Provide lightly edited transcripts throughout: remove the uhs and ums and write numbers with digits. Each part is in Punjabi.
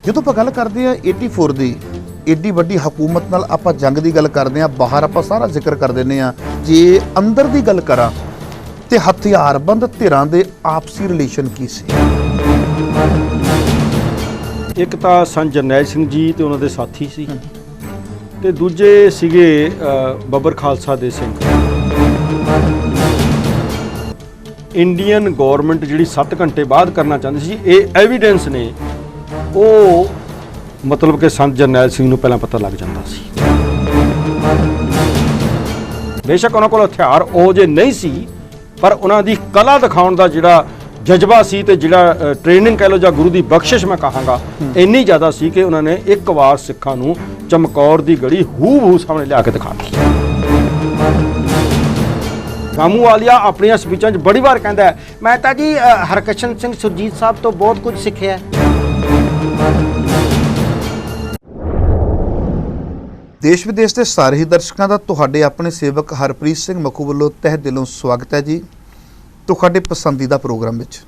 ਜਦੋਂ ਆਪਾਂ ਗੱਲ ਕਰਦੇ ਆ 84 ਦੀ ਏਡੀ ਵੱਡੀ ਹਕੂਮਤ ਨਾਲ ਆਪਾਂ ਜੰਗ ਦੀ ਗੱਲ ਕਰਦੇ ਆ, ਬਾਹਰ ਆਪਾਂ ਸਾਰਾ ਜ਼ਿਕਰ ਕਰ ਦਿੰਦੇ ਆ। ਜੇ ਅੰਦਰ ਦੀ ਗੱਲ ਕਰਾਂ ਤੇ ਹਥਿਆਰਬੰਦ ਧਿਰਾਂ ਦੇ ਆਪਸੀ ਰਿਲੇਸ਼ਨ ਕੀ ਸੀ? ਇੱਕ ਤਾਂ ਸੰਤ ਜਰਨੈਲ ਸਿੰਘ ਜੀ ਤੇ ਉਹਨਾਂ ਦੇ ਸਾਥੀ ਸੀ, ਤੇ ਦੂਜੇ ਸੀਗੇ ਬੱਬਰ ਖਾਲਸਾ ਦੇ ਸਿੰਘ। ਇੰਡੀਅਨ ਗਵਰਨਮੈਂਟ ਜਿਹੜੀ 7 ਘੰਟੇ ਬਾਅਦ ਕਰਨਾ ਚਾਹੁੰਦੀ ਸੀ, ਇਹ ਐਵੀਡੈਂਸ ਨੇ ਉਹ ਮਤਲਬ ਕਿ ਸੰਤ ਜਰਨੈਲ ਸਿੰਘ ਨੂੰ ਪਹਿਲਾਂ ਪਤਾ ਲੱਗ ਜਾਂਦਾ ਸੀ। ਬੇਸ਼ੱਕ ਉਹਨਾਂ ਕੋਲ ਹਥਿਆਰ ਉਹ ਜੇ ਨਹੀਂ ਸੀ, ਪਰ ਉਹਨਾਂ ਦੀ ਕਲਾ ਦਿਖਾਉਣ ਦਾ ਜਿਹੜਾ ਜਜ਼ਬਾ ਸੀ ਤੇ ਜਿਹੜਾ ਟ੍ਰੇਨਿੰਗ ਕਹਿ ਲਓ ਜਾਂ ਗੁਰੂ ਦੀ ਬਖਸ਼ਿਸ਼ ਮੈਂ ਕਹਾਂਗਾ, ਇੰਨੀ ਜ਼ਿਆਦਾ ਸੀ ਕਿ ਉਹਨਾਂ ਨੇ ਇੱਕ ਵਾਰ ਸਿੱਖਾਂ ਨੂੰ ਚਮਕੌਰ ਦੀ ਗੜੀ ਹੂ ਸਾਹਮਣੇ ਲਿਆ ਕੇ ਦਿਖਾ ਦਿੱਤੀ। ਰਾਮੂ ਵਾਲੀਆ ਆਪਣੀਆਂ ਸਪੀਚਾਂ 'ਚ ਬੜੀ ਵਾਰ ਕਹਿੰਦਾ ਹੈ, ਮੈਂ ਤਾਂ ਜੀ ਹਰਕਿਸ਼ਨ ਸਿੰਘ ਸੁਰਜੀਤ ਸਾਹਿਬ ਤੋਂ ਬਹੁਤ ਕੁਝ ਸਿੱਖਿਆ। ਦੇਸ਼ ਵਿਦੇਸ਼ ਦੇ ਸਾਰੇ ਹੀ ਦਰਸ਼ਕਾਂ ਦਾ ਤੁਹਾਡੇ ਆਪਣੇ ਸੇਵਕ ਹਰਪ੍ਰੀਤ ਸਿੰਘ ਮੱਖੂ ਵੱਲੋਂ ਤਹਿ ਦਿਲੋਂ ਸਵਾਗਤ ਹੈ ਜੀ ਤੁਹਾਡੇ ਪਸੰਦੀਦਾ ਪ੍ਰੋਗਰਾਮ ਵਿੱਚ।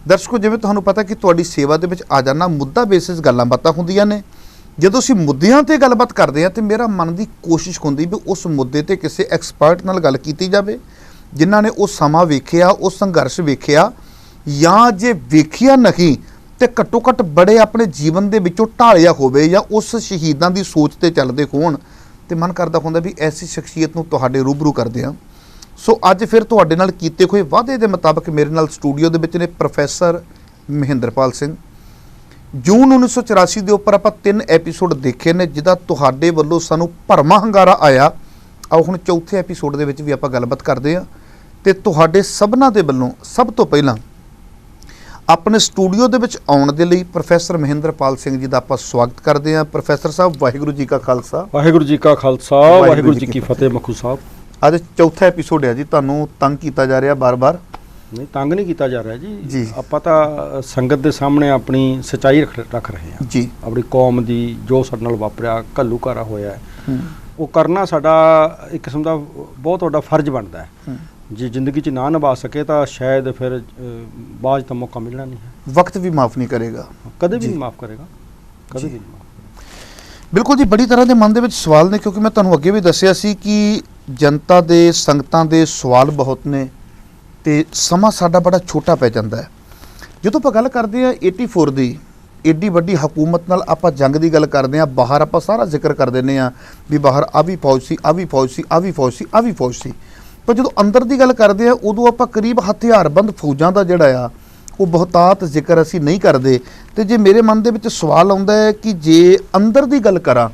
ਦਰਸ਼ਕੋ, ਜਿਵੇਂ ਤੁਹਾਨੂੰ ਪਤਾ ਕਿ ਤੁਹਾਡੀ ਸੇਵਾ ਦੇ ਵਿੱਚ ਆ ਜਾਣਾ ਮੁੱਦਾ ਬੇਸਿਸ ਗੱਲਾਂ ਬਾਤਾਂ ਹੁੰਦੀਆਂ ਨੇ। ਜਦੋਂ ਅਸੀਂ ਮੁੱਦਿਆਂ ਤੇ ਗੱਲਬਾਤ ਕਰਦੇ ਹਾਂ ਤੇ ਮੇਰਾ ਮਨ ਦੀ ਕੋਸ਼ਿਸ਼ ਹੁੰਦੀ ਵੀ ਉਸ ਮੁੱਦੇ ਤੇ ਕਿਸੇ ਐਕਸਪਰਟ ਨਾਲ ਗੱਲ ਕੀਤੀ ਜਾਵੇ, ਜਿਨ੍ਹਾਂ ਨੇ ਉਹ ਸਮਾਂ ਵੇਖਿਆ, ਉਹ ਸੰਘਰਸ਼ ਵੇਖਿਆ, ਜਾਂ ਜੇ ਵੇਖਿਆ ਨਹੀਂ ਤੇ ਘੱਟੋ ਘੱਟ ਬੜੇ ਆਪਣੇ ਜੀਵਨ ਦੇ ਵਿੱਚੋਂ ਢਾਲਿਆ ਹੋਵੇ ਜਾਂ ਉਸ ਸ਼ਹੀਦਾਂ ਦੀ ਸੋਚ ਤੇ ਚੱਲਦੇ ਹੋਣ। ਤੇ ਮਨ ਕਰਦਾ ਹੁੰਦਾ ਵੀ ਐਸੀ ਸ਼ਖਸੀਅਤ ਨੂੰ ਤੁਹਾਡੇ ਰੂਬਰੂ ਕਰਦੇ ਹਾਂ। ਸੋ ਅੱਜ ਫਿਰ ਤੁਹਾਡੇ ਨਾਲ ਕੀਤੇ ਹੋਏ ਵਾਅਦੇ ਦੇ ਮੁਤਾਬਕ ਮੇਰੇ ਨਾਲ ਸਟੂਡੀਓ ਦੇ ਵਿੱਚ ਨੇ ਪ੍ਰੋਫੈਸਰ ਮਹਿੰਦਰਪਾਲ ਸਿੰਘ। ਜੂਨ 1984 ਦੇ ਉੱਪਰ ਆਪਾਂ 3 ਐਪੀਸੋਡ ਦੇਖੇ ਨੇ, ਜਿਹਦਾ ਤੁਹਾਡੇ ਵੱਲੋਂ ਸਾਨੂੰ ਭਰਮਾ ਹੰਗਾਰਾ ਆਇਆ। ਆਓ ਹੁਣ ਚੌਥੇ ਐਪੀਸੋਡ ਦੇ ਵਿੱਚ ਵੀ ਆਪਾਂ ਗੱਲਬਾਤ ਕਰਦੇ ਹਾਂ। ਤੇ ਤੁਹਾਡੇ ਸਭਨਾਂ ਦੇ ਵੱਲੋਂ ਸਭ ਤੋਂ ਪਹਿਲਾਂ ਆਪਣੇ ਸਟੂਡੀਓ ਦੇ ਵਿੱਚ ਆਉਣ ਦੇ ਲਈ ਪ੍ਰੋਫੈਸਰ ਮਹਿੰਦਰਪਾਲ ਸਿੰਘ ਜੀ ਦਾ ਆਪਾਂ ਸਵਾਗਤ ਕਰਦੇ ਹਾਂ। ਪ੍ਰੋਫੈਸਰ ਸਾਹਿਬ, ਵਾਹਿਗੁਰੂ ਜੀ ਕਾ ਖਾਲਸਾ। ਵਾਹਿਗੁਰੂ ਜੀ ਕਾ ਖਾਲਸਾ, ਵਾਹਿਗੁਰੂ ਜੀ ਕੀ ਫਤਿਹ। ਮੱਖੂ ਸਾਹਿਬ, ਅੱਜ ਚੌਥਾ ਐਪੀਸੋਡ ਹੈ ਜੀ। ਤੁਹਾਨੂੰ ਤੰਗ ਕੀਤਾ ਜਾ ਰਿਹਾ ਬਾਰ-ਬਾਰ? ਨਹੀਂ, ਤੰਗ ਨਹੀਂ ਕੀਤਾ ਜਾ ਰਿਹਾ ਜੀ। ਆਪਾਂ ਤਾਂ ਸੰਗਤ ਦੇ ਸਾਹਮਣੇ ਆਪਣੀ ਸੱਚਾਈ ਰੱਖ ਰਹੇ ਹਾਂ ਜੀ। ਆਪਣੀ ਕੌਮ ਦੀ ਜੋ ਸਾਡੇ ਨਾਲ ਵਾਪਰਿਆ, ਘੱਲੂਘਾਰਾ ਹੋਇਆ, ਉਹ ਕਰਨਾ ਸਾਡਾ ਇੱਕ ਕਿਸਮ ਦਾ ਬਹੁਤ ਵੱਡਾ ਫਰਜ਼ ਬਣਦਾ ਹੈ। ਜੇ ਜ਼ਿੰਦਗੀ 'ਚ ਨਾ ਨਿਭਾ ਸਕੇ ਤਾਂ ਸ਼ਾਇਦ ਫਿਰ ਬਾਅਦ ਤਾਂ ਮੌਕਾ ਮਿਲਣਾ ਨਹੀਂ ਹੈ। ਵਕਤ ਵੀ ਮਾਫ ਨਹੀਂ ਕਰੇਗਾ, ਕਦੇ ਵੀ ਨਹੀਂ ਮਾਫ ਕਰੇਗਾ, ਕਦੇ ਵੀ ਨਹੀਂ ਮਾਫ। ਬਿਲਕੁਲ ਜੀ। ਬੜੀ ਤਰ੍ਹਾਂ ਦੇ ਮਨ ਦੇ ਵਿੱਚ ਸਵਾਲ ਨੇ, ਕਿਉਂਕਿ ਮੈਂ ਤੁਹਾਨੂੰ ਅੱਗੇ ਵੀ ਦੱਸਿਆ ਸੀ ਕਿ ਜਨਤਾ ਦੇ, ਸੰਗਤਾਂ ਦੇ ਸਵਾਲ ਬਹੁਤ ਨੇ ਤੇ ਸਮਾਂ ਸਾਡਾ ਬੜਾ ਛੋਟਾ ਪੈ ਜਾਂਦਾ ਹੈ। ਜਦੋਂ ਆਪਾਂ ਗੱਲ ਕਰਦੇ ਹਾਂ 84 ਦੀ ਏਡੀ ਵੱਡੀ ਹਕੂਮਤ ਨਾਲ ਆਪਾਂ ਜੰਗ ਦੀ ਗੱਲ ਕਰਦੇ ਹਾਂ, ਬਾਹਰ ਆਪਾਂ ਸਾਰਾ ਜ਼ਿਕਰ ਕਰ ਦਿੰਦੇ ਹਾਂ ਵੀ ਬਾਹਰ ਆ ਵੀ ਫੌਜ ਸੀ, ਆ ਵੀ ਫੌਜ ਸੀ, ਆ ਵੀ ਫੌਜ ਸੀ, ਆ ਵੀ ਫੌਜ ਸੀ। ਪਰ ਜਦੋਂ ਅੰਦਰ ਦੀ ਗੱਲ ਕਰਦੇ ਆ, ਉਦੋਂ ਆਪਾਂ ਕਰੀਬ ਹਥਿਆਰਬੰਦ ਫੌਜਾਂ ਦਾ ਜਿਹੜਾ ਆ ਉਹ ਬਹੁਤਾਤ ਜ਼ਿਕਰ ਅਸੀਂ ਨਹੀਂ ਕਰਦੇ। ਤੇ ਜੇ ਮੇਰੇ ਮਨ ਦੇ ਵਿੱਚ ਸਵਾਲ ਆਉਂਦਾ ਹੈ ਕਿ ਜੇ ਅੰਦਰ ਦੀ ਗੱਲ ਕਰਾਂ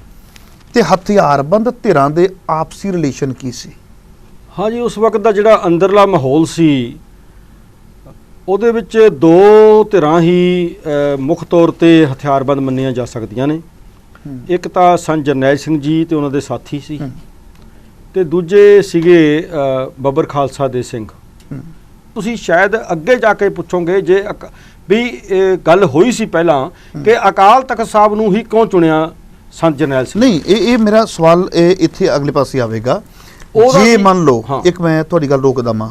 ਤੇ ਹਥਿਆਰਬੰਦ ਧਿਰਾਂ ਦੇ ਆਪਸੀ ਰਿਲੇਸ਼ਨ ਕੀ ਸੀ? ਹਾਂਜੀ, ਉਸ ਵਕਤ ਦਾ ਜਿਹੜਾ ਅੰਦਰਲਾ ਮਾਹੌਲ ਸੀ ਉਹਦੇ ਵਿੱਚ ਦੋ ਧਿਰਾਂ ਹੀ ਮੁੱਖ ਤੌਰ ਤੇ ਹਥਿਆਰਬੰਦ ਮੰਨੀਆਂ ਜਾ ਸਕਦੀਆਂ ਨੇ। ਇੱਕ ਤਾਂ ਸੰਤ ਜਰਨੈਲ ਸਿੰਘ ਜੀ ਤੇ ਉਹਨਾਂ ਦੇ ਸਾਥੀ ਸੀ, ਤੇ ਦੂਜੇ ਸੀਗੇ ਬੱਬਰ ਖਾਲਸਾ ਦੇ ਸਿੰਘ। ਤੁਸੀਂ ਸ਼ਾਇਦ ਅੱਗੇ ਜਾ ਕੇ ਪੁੱਛੋਗੇ ਜੇ ਵੀ ਗੱਲ ਹੋਈ ਸੀ ਪਹਿਲਾਂ ਕਿ ਅਕਾਲ ਤਖਤ ਸਾਹਿਬ ਨੂੰ ਹੀ ਕਿਉਂ ਚੁਣਿਆ ਸੰਤ ਜਰਨੈਲ ਸਿੰਘ? ਨਹੀਂ, ਇਹ ਮੇਰਾ ਸਵਾਲ ਇੱਥੇ ਅਗਲੇ ਪਾਸੇ ਆਵੇਗਾ। ਜੇ ਮੰਨ ਲਓ, ਇੱਕ ਮੈਂ ਤੁਹਾਡੀ ਗੱਲ ਰੋਕ ਦਵਾਂ,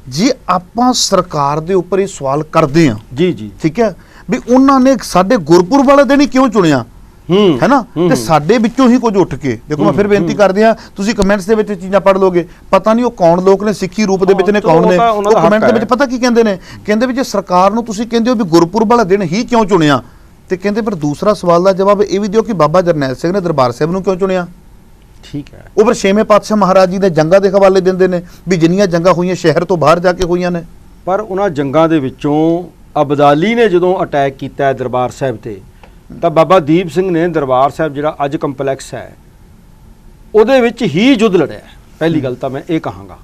ਜੇ ਆਪਾਂ ਸਰਕਾਰ ਦੇ ਉੱਪਰ ਇਹ ਸਵਾਲ ਕਰਦੇ ਹਾਂ ਜੀ, ਠੀਕ ਹੈ, ਵੀ ਉਹਨਾਂ ਨੇ ਸਾਡੇ ਗੁਰਪੁਰਬ ਵਾਲੇ ਦਿਨ ਹੀ ਕਿਉਂ ਚੁਣਿਆ, ਹੈ ਨਾ, ਤੇ ਸਾਡੇ ਵਿੱਚੋਂ ਹੀ ਕੁਝ ਉੱਠ ਕੇ ਦੇਖੋ। ਮੈਂ ਫਿਰ ਬੇਨਤੀ ਕਰਦੇ ਹਾਂ, ਤੁਸੀਂ ਕਮੈਂਟਸ ਦੇ ਵਿੱਚ ਚੀਜ਼ਾਂ ਪੜ੍ਹ ਲੋਗੇ, ਪਤਾ ਨਹੀਂ ਉਹ ਕੌਣ ਲੋਕ ਨੇ, ਸਿੱਖੀ ਰੂਪ ਦੇ ਵਿੱਚ ਨੇ ਕੌਣ ਨੇ, ਉਹ ਕਮੈਂਟ ਦੇ ਵਿੱਚ ਪਤਾ ਕੀ ਕਹਿੰਦੇ ਨੇ, ਕਹਿੰਦੇ ਵੀ ਜੇ ਸਰਕਾਰ ਨੂੰ ਤੁਸੀਂ ਕਹਿੰਦੇ ਹੋ ਵੀ ਗੁਰਪੁਰਬ ਵਾਲਾ ਦਿਨ ਹੀ ਕਿਉਂ ਚੁਣਿਆ, ਤੇ ਕਹਿੰਦੇ ਪਰ ਦੂਸਰਾ ਸਵਾਲ ਦਾ ਜਵਾਬ ਇਹ ਵੀ ਦਿਓ ਕਿ ਬਾਬਾ ਜਰਨੈਲ ਸਿੰਘ ਨੇ ਦਰਬਾਰ ਸਾਹਿਬ ਨੂੰ ਕਿਉਂ ਚੁਣਿਆ? ਠੀਕ ਹੈ, ਉਹ ਫਿਰ 6ਵੇਂ ਪਾਤਸ਼ਾਹ ਮਹਾਰਾਜ ਜੀ ਦੇ ਜੰਗਾਂ ਦੇ ਹਵਾਲੇ ਦਿੰਦੇ ਨੇ ਵੀ ਜਿੰਨੀਆਂ ਜੰਗਾਂ ਹੋਈਆਂ ਸ਼ਹਿਰ ਤੋਂ ਬਾਹਰ ਜਾ ਕੇ ਹੋਈਆਂ ਨੇ। ਪਰ ਉਹਨਾਂ ਜੰਗਾਂ ਦੇ ਵਿੱਚੋਂ ਅਬਦਾਲੀ ਨੇ ਜਦੋਂ ਅਟੈਕ ਕੀਤਾ ਦਰਬਾਰ ਸਾਹਿਬ ਤੇ, ਤਾਂ ਬਾਬਾ ਦੀਪ ਸਿੰਘ ਨੇ ਦਰਬਾਰ ਸਾਹਿਬ ਜਿਹੜਾ ਅੱਜ ਕੰਪਲੈਕਸ ਹੈ ਉਹਦੇ ਵਿੱਚ ਹੀ ਯੁੱਧ ਲੜਿਆ। ਪਹਿਲੀ ਗੱਲ ਤਾਂ ਮੈਂ ਇਹ ਕਹਾਂਗਾ।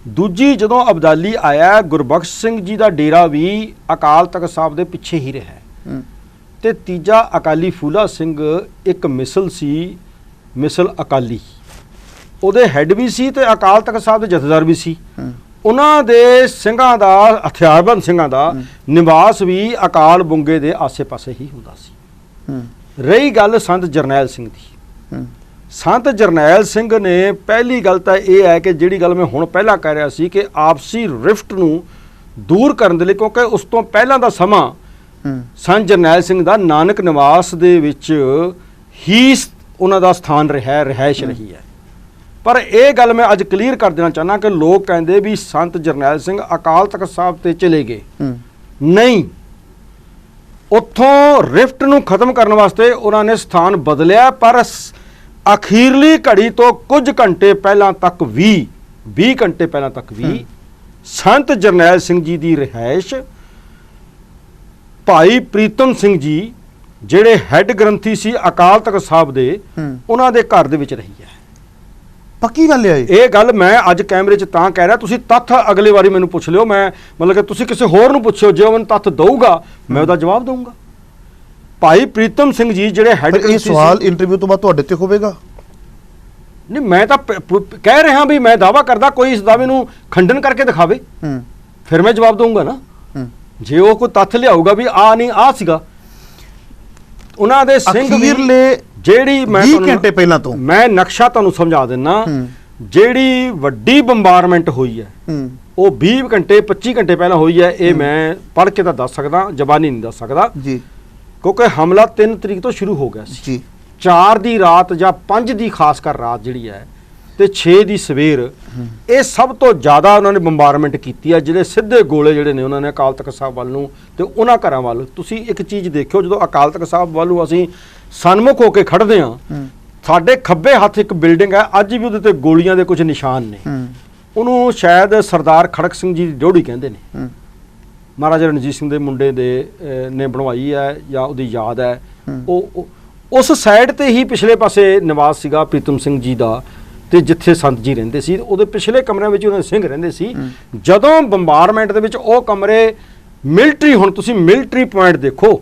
ਦੂਜੀ, ਜਦੋਂ ਅਬਦਾਲੀ ਆਇਆ, ਗੁਰਬਖਸ਼ ਸਿੰਘ ਜੀ ਦਾ ਡੇਰਾ ਵੀ ਅਕਾਲ ਤਖਤ ਸਾਹਿਬ ਦੇ ਪਿੱਛੇ ਹੀ ਰਿਹਾ। ਤੇ ਤੀਜਾ, ਅਕਾਲੀ ਫੂਲਾ ਸਿੰਘ ਇੱਕ ਮਿਸਲ ਸੀ, ਮਿਸਲ ਅਕਾਲੀ, ਉਹਦੇ ਹੈੱਡ ਵੀ ਸੀ ਤੇ ਅਕਾਲ ਤਖਤ ਸਾਹਿਬ ਦੇ ਜਥੇਦਾਰ ਵੀ ਸੀ। ਉਹਨਾਂ ਦੇ ਸਿੰਘਾਂ ਦਾ, ਹਥਿਆਰਬੰਦ ਸਿੰਘਾਂ ਦਾ ਨਿਵਾਸ ਵੀ ਅਕਾਲ ਬੁੰਗੇ ਦੇ ਆਸੇ-ਪਾਸੇ ਹੀ ਹੁੰਦਾ ਸੀ। ਰਹੀ ਗੱਲ ਸੰਤ ਜਰਨੈਲ ਸਿੰਘ ਦੀ, ਸੰਤ ਜਰਨੈਲ ਸਿੰਘ ਨੇ ਪਹਿਲੀ ਗੱਲ ਤਾਂ ਇਹ ਹੈ ਕਿ ਜਿਹੜੀ ਗੱਲ ਮੈਂ ਹੁਣ ਪਹਿਲਾਂ ਕਹਿ ਰਿਹਾ ਸੀ ਕਿ ਆਪਸੀ ਰਿਫਟ ਨੂੰ ਦੂਰ ਕਰਨ ਦੇ ਲਈ, ਕਿਉਂਕਿ ਉਸ ਤੋਂ ਪਹਿਲਾਂ ਦਾ ਸਮਾਂ ਸੰਤ ਜਰਨੈਲ ਸਿੰਘ ਦਾ ਨਾਨਕ ਨਿਵਾਸ ਦੇ ਵਿੱਚ ਹੀ ਉਹਨਾਂ ਦਾ ਸਥਾਨ ਰਿਹਾ, ਰਿਹਾਇਸ਼ ਰਹੀ ਹੈ। ਪਰ ਇਹ ਗੱਲ ਮੈਂ ਅੱਜ ਕਲੀਅਰ ਕਰ ਦੇਣਾ ਚਾਹੁੰਦਾ ਕਿ ਲੋਕ ਕਹਿੰਦੇ ਵੀ ਸੰਤ ਜਰਨੈਲ ਸਿੰਘ ਅਕਾਲ ਤਖਤ ਸਾਹਿਬ ਤੇ ਚਲੇ ਗਏ। ਨਹੀਂ, ਉੱਥੋਂ ਰਿਫਟ ਨੂੰ ਖਤਮ ਕਰਨ ਵਾਸਤੇ ਉਹਨਾਂ ਨੇ ਸਥਾਨ ਬਦਲਿਆ, ਪਰ ਅਖੀਰਲੀ ਘੜੀ ਤੋਂ ਕੁਝ ਘੰਟੇ ਪਹਿਲਾਂ ਤੱਕ ਵੀ 20 ਘੰਟੇ ਪਹਿਲਾਂ ਤੱਕ ਵੀ ਸੰਤ ਜਰਨੈਲ ਸਿੰਘ ਜੀ ਦੀ ਰਿਹਾਇਸ਼ ਭਾਈ ਪ੍ਰੀਤਮ ਸਿੰਘ ਜੀ ਜਿਹੜੇ ਹੈੱਡ ਗ੍ਰੰਥੀ ਸੀ ਅਕਾਲ ਤਖਤ ਸਾਹਿਬ ਦੇ, ਉਹਨਾਂ ਦੇ ਘਰ ਦੇ ਵਿੱਚ ਰਹੀ ਹੈ। ਪੱਕੀ ਗੱਲ ਹੈ ਇਹ ਗੱਲ ਮੈਂ ਅੱਜ ਕੈਮਰੇ 'ਚ ਤਾਂ ਕਹਿ ਰਿਹਾ, ਤੁਸੀਂ ਤੱਥ ਅਗਲੇ ਵਾਰੀ ਮੈਨੂੰ ਪੁੱਛ ਲਿਓ, ਮੈਂ ਮਤਲਬ ਕਿ ਤੁਸੀਂ ਕਿਸੇ ਹੋਰ ਨੂੰ ਪੁੱਛਿਓ, ਜੇ ਉਹ ਮੈਨੂੰ ਤੱਥ ਦਊਗਾ ਮੈਂ ਉਹਦਾ ਜਵਾਬ ਦਊਂਗਾ। ਭਾਈ ਪ੍ਰੀਤਮ ਸਿੰਘ ਜੀ ਜਿਹੜੇ ਹੈੱਡ ਗ੍ਰੰਥੀ, ਇਹ ਸਵਾਲ ਇੰਟਰਵਿਊ ਤੋਂ ਬਾਅਦ ਤੁਹਾਡੇ ਤੇ ਹੋਵੇਗਾ? ਨਹੀਂ, ਮੈਂ ਤਾਂ ਕਹਿ ਰਿਹਾ ਵੀ ਮੈਂ ਦਾਅਵਾ ਕਰਦਾ, ਕੋਈ ਇਸ ਦਾਅਵੇ ਨੂੰ ਖੰਡਨ ਕਰਕੇ ਦਿਖਾਵੇ, ਫਿਰ ਮੈਂ ਜਵਾਬ ਦਊਂਗਾ ਨਾ। ਜੇ ਉਹ ਕੋਈ ਤੱਥ ਲਿਆਊਗਾ ਵੀ ਆ ਨਹੀਂ ਆ ਸੀਗਾ, ਉਹਨਾਂ ਦੇ ਸਿੰਘ ਅਖੀਰਲੇ ਜਿਹੜੀ ਮੈਂ 20 ਘੰਟੇ ਪਹਿਲਾਂ ਤੋਂ ਮੈਂ ਨਕਸ਼ਾ ਤੁਹਾਨੂੰ ਸਮਝਾ ਦਿੰਨਾ, ਜਿਹੜੀ ਵੱਡੀ ਬੰਬਾਰਮੈਂਟ ਹੋਈ ਹੈ ਉਹ 20 ਘੰਟੇ 25 ਘੰਟੇ ਪਹਿਲਾਂ ਹੋਈ ਹੈ। ਇਹ ਮੈਂ ਪੜ੍ਹ ਕੇ ਤਾਂ ਦੱਸ ਸਕਦਾ, ਜ਼ਬਾਨੀ ਨਹੀਂ ਦੱਸ ਸਕਦਾ ਜੀ, ਕਿਉਂਕਿ ਹਮਲਾ 3 ਤਰੀਕ ਤੋਂ ਸ਼ੁਰੂ ਹੋ ਗਿਆ ਸੀ ਜੀ। 4 ਦੀ ਰਾਤ ਜਾਂ 5 ਦੀ ਖਾਸ ਕਰ ਰਾਤ ਜਿਹੜੀ ਹੈ ਤੇ 6 ਦੀ ਸਵੇਰ, ਇਹ ਸਭ ਤੋਂ ਜ਼ਿਆਦਾ ਉਹਨਾਂ ਨੇ ਬੰਬਾਰਮੈਂਟ ਕੀਤੀ ਹੈ। ਜਿਹੜੇ ਸਿੱਧੇ ਗੋਲੇ ਜਿਹੜੇ ਨੇ ਉਹਨਾਂ ਨੇ ਅਕਾਲ ਤਖਤ ਸਾਹਿਬ ਵੱਲ ਨੂੰ ਤੇ ਉਹਨਾਂ ਘਰਾਂ ਵੱਲ। ਤੁਸੀਂ ਇੱਕ ਚੀਜ਼ ਦੇਖਿਓ, ਜਦੋਂ ਅਕਾਲ ਤਖਤ ਸਾਹਿਬ ਵੱਲ ਨੂੰ ਅਸੀਂ ਸਨਮੁਖ ਹੋ ਕੇ ਖੜਦੇ ਹਾਂ, ਸਾਡੇ ਖੱਬੇ ਹੱਥ ਇੱਕ ਬਿਲਡਿੰਗ ਹੈ, ਅੱਜ ਵੀ ਉਹਦੇ ਤੇ ਗੋਲੀਆਂ ਦੇ ਕੁਝ ਨਿਸ਼ਾਨ ਨੇ। ਉਹਨੂੰ ਸ਼ਾਇਦ ਸਰਦਾਰ ਖੜਕ ਸਿੰਘ ਜੀ ਦੀ ਡਿਓੜੀ ਕਹਿੰਦੇ ਨੇ, ਮਹਾਰਾਜਾ ਰਣਜੀਤ ਸਿੰਘ ਦੇ ਮੁੰਡੇ ਨੇ ਬਣਵਾਈ ਹੈ ਜਾਂ ਉਹਦੀ ਯਾਦ ਹੈ। ਉਹ ਉਸ ਸਾਈਡ ਤੇ ਹੀ ਪਿਛਲੇ ਪਾਸੇ ਨਿਵਾਸ ਸੀਗਾ ਪ੍ਰੀਤਮ ਸਿੰਘ ਜੀ ਦਾ, ਤੇ ਜਿੱਥੇ ਸੰਤ ਜੀ ਰਹਿੰਦੇ ਸੀ ਉਹਦੇ ਪਿਛਲੇ ਕਮਰਿਆਂ ਵਿੱਚ ਉਹਨਾਂ ਦੇ ਸਿੰਘ ਰਹਿੰਦੇ ਸੀ। ਜਦੋਂ ਬੰਬਾਰਮੈਂਟ ਦੇ ਵਿੱਚ ਉਹ ਕਮਰੇ ਮਿਲਟਰੀ, ਹੁਣ ਤੁਸੀਂ ਮਿਲਟਰੀ ਪੁਆਇੰਟ ਦੇਖੋ,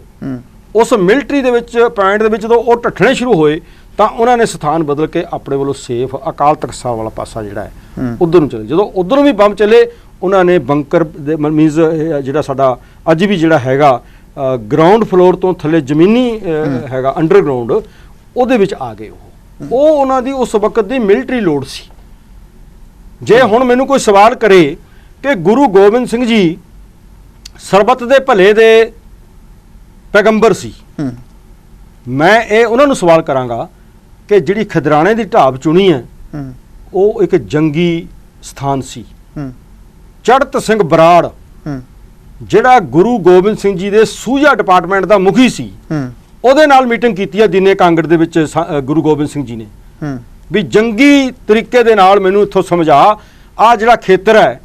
ਉਸ ਮਿਲਟਰੀ ਦੇ ਵਿੱਚ ਪੁਆਇੰਟ ਦੇ ਵਿੱਚ ਜਦੋਂ ਉਹ ਢੱਠਣੇ ਸ਼ੁਰੂ ਹੋਏ ਤਾਂ ਉਹਨਾਂ ਨੇ ਸਥਾਨ ਬਦਲ ਕੇ ਆਪਣੇ ਵੱਲੋਂ ਸੇਫ ਅਕਾਲ ਤਖਤ ਸਾਹਿਬ ਵਾਲਾ ਪਾਸਾ ਜਿਹੜਾ ਹੈ ਉਧਰ ਨੂੰ ਚਲੇ। ਜਦੋਂ ਉਧਰੋਂ ਵੀ ਬੰਬ ਚੱਲੇ, ਉਹਨਾਂ ਨੇ ਬੰਕਰ ਦੇ ਮੀਨਜ਼ ਜਿਹੜਾ ਸਾਡਾ ਅੱਜ ਵੀ ਜਿਹੜਾ ਹੈਗਾ ਗਰਾਊਂਡ ਫਲੋਰ ਤੋਂ ਥੱਲੇ ਜ਼ਮੀਨੀ ਹੈਗਾ ਅੰਡਰਗਰਾਊਂਡ, ਉਹਦੇ ਵਿੱਚ ਆ ਗਏ। ਉਹ ਉਹਨਾਂ ਦੀ ਉਸ ਵਕਤ ਦੀ ਮਿਲਟਰੀ ਲੋੜ ਸੀ। ਜੇ ਹੁਣ ਮੈਨੂੰ ਕੋਈ ਸਵਾਲ ਕਰੇ ਕਿ ਗੁਰੂ ਗੋਬਿੰਦ ਸਿੰਘ ਜੀ ਸਰਬੱਤ ਦੇ ਭਲੇ ਦੇ ਪੈਗੰਬਰ ਸੀ, ਮੈਂ ਇਹ ਉਹਨਾਂ ਨੂੰ ਸਵਾਲ ਕਰਾਂਗਾ ਕਿ ਜਿਹੜੀ ਖਿਦਰਾਣੇ ਦੀ ਢਾਬ ਚੁਣੀ ਹੈ ਉਹ ਇੱਕ ਜੰਗੀ ਸਥਾਨ ਸੀ। ਚੜ੍ਹਤ ਸਿੰਘ ਬਰਾੜ ਜਿਹੜਾ ਗੁਰੂ ਗੋਬਿੰਦ ਸਿੰਘ ਜੀ ਦੇ ਸੂਝਾ ਡਿਪਾਰਟਮੈਂਟ ਦਾ ਮੁਖੀ ਸੀ, ਉਹਦੇ ਨਾਲ ਮੀਟਿੰਗ ਕੀਤੀ ਹੈ ਦੀਨੇ ਕਾਂਗੜ ਦੇ ਵਿੱਚ ਗੁਰੂ ਗੋਬਿੰਦ ਸਿੰਘ ਜੀ ਨੇ ਵੀ ਜੰਗੀ ਤਰੀਕੇ ਦੇ ਨਾਲ ਮੈਨੂੰ ਇੱਥੋਂ ਸਮਝਾ, ਆ ਜਿਹੜਾ ਖੇਤਰ ਹੈ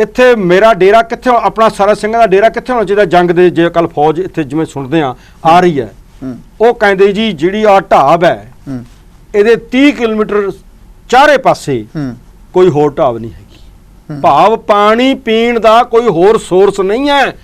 ਇੱਥੇ ਮੇਰਾ ਡੇਰਾ ਕਿੱਥੇ, ਆਪਣਾ ਸਾਰਾ ਸਿੰਘਾਂ ਦਾ ਡੇਰਾ ਕਿੱਥੇ ਹੋਣਾ ਚਾਹੀਦਾ ਜੰਗ ਦੇ, ਜੇ ਕੱਲ ਫੌਜ ਇੱਥੇ ਜਿਵੇਂ ਸੁਣਦੇ ਆ ਰਹੀ ਹੈ। ਉਹ ਕਹਿੰਦੇ ਜੀ ਜਿਹੜੀ ਆ ਢਾਬ ਹੈ ਇਹਦੇ 30 ਕਿਲੋਮੀਟਰ ਚਾਰੇ ਪਾਸੇ ਕੋਈ ਹੋਰ ਢਾਬ ਨਹੀਂ ਹੈਗੀ, ਭਾਵ ਪਾਣੀ ਪੀਣ ਦਾ ਕੋਈ ਹੋਰ ਸੋਰਸ ਨਹੀਂ ਹੈ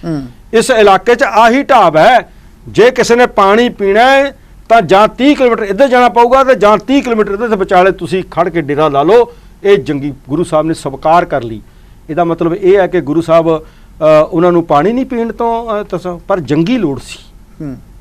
ਇਸ ਇਲਾਕੇ 'ਚ, ਆਹੀ ਢਾਬ ਹੈ। ਜੇ ਕਿਸੇ ਨੇ ਪਾਣੀ ਪੀਣਾ ਹੈ ਤਾਂ ਜਾਂ 30 ਕਿਲੋਮੀਟਰ ਇੱਧਰ ਜਾਣਾ ਪਊਗਾ ਤੇ ਜਾਂ 30 ਕਿਲੋਮੀਟਰ ਇੱਧਰ, ਵਿਚਾਲੇ ਤੁਸੀਂ ਖੜ ਕੇ ਡੇਰਾ ਲਾ ਲਓ। ਇਹ ਜੰਗੀ ਗੁਰੂ ਸਾਹਿਬ ਨੇ ਸਵੀਕਾਰ ਕਰ ਲਈ। ਇਹਦਾ ਮਤਲਬ ਇਹ ਹੈ ਕਿ ਗੁਰੂ ਸਾਹਿਬ ਉਹਨਾਂ ਨੂੰ ਪਾਣੀ ਨਹੀਂ ਪੀਣ ਤੋਂ ਪਰ ਜੰਗੀ ਲੋੜ ਸੀ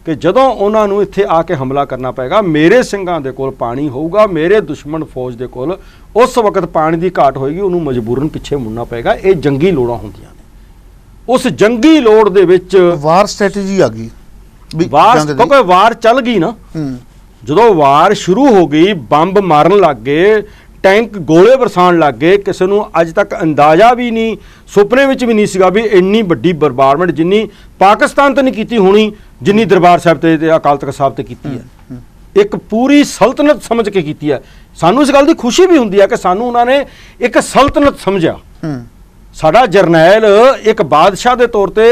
ਕਿ ਜਦੋਂ ਉਹਨਾਂ ਨੂੰ ਇੱਥੇ ਆ ਕੇ ਹਮਲਾ ਕਰਨਾ ਪਏਗਾ, ਮੇਰੇ ਸਿੰਘਾਂ ਦੇ ਕੋਲ ਪਾਣੀ ਹੋਊਗਾ, ਮੇਰੇ ਦੁਸ਼ਮਣ ਫੌਜ ਦੇ ਕੋਲ ਉਸ ਵਕਤ ਪਾਣੀ ਦੀ ਘਾਟ ਹੋਏਗੀ, ਉਹਨੂੰ ਮਜਬੂਰਨ ਪਿੱਛੇ ਮੁੜਨਾ ਪਏਗਾ। ਇਹ ਜੰਗੀ ਲੋੜਾਂ ਹੁੰਦੀਆਂ ਨੇ। ਉਸ ਜੰਗੀ ਲੋੜ ਦੇ ਵਿੱਚ ਵਾਰ ਸਟ੍ਰੈਟੇਜੀ ਆ ਗਈ, ਕਿਉਂਕਿ ਵਾਰ ਚੱਲ ਗਈ ਨਾ। ਜਦੋਂ ਵਾਰ ਸ਼ੁਰੂ ਹੋ ਗਈ, ਬੰਬ ਮਾਰਨ ਲੱਗ ਗਏ, ਟੈਂਕ ਗੋਲੇ ਬਰਸਾਉਣ ਲੱਗ ਗਏ। ਕਿਸੇ ਨੂੰ ਅੱਜ ਤੱਕ ਅੰਦਾਜ਼ਾ ਵੀ ਨਹੀਂ, ਸੁਪਨੇ ਵਿੱਚ ਵੀ ਨਹੀਂ ਸੀਗਾ ਵੀ ਇੰਨੀ ਵੱਡੀ ਬੰਬਾਰਮੈਂਟ ਜਿੰਨੀ ਪਾਕਿਸਤਾਨ ਤੇ ਨਹੀਂ ਕੀਤੀ ਹੋਣੀ, ਜਿੰਨੀ ਦਰਬਾਰ ਸਾਹਿਬ ਤੇ ਅਕਾਲ ਤਖਤ ਸਾਹਿਬ ਤੇ ਕੀਤੀ ਹੈ। ਇੱਕ ਪੂਰੀ ਸਲਤਨਤ ਸਮਝ ਕੇ ਕੀਤੀ ਹੈ। ਸਾਨੂੰ ਇਸ ਗੱਲ ਦੀ ਖੁਸ਼ੀ ਵੀ ਹੁੰਦੀ ਹੈ ਕਿ ਸਾਨੂੰ ਉਹਨਾਂ ਨੇ ਇੱਕ ਸਲਤਨਤ ਸਮਝਿਆ। ਸਾਡਾ ਜਰਨੈਲ ਇੱਕ ਬਾਦਸ਼ਾਹ ਦੇ ਤੌਰ ਤੇ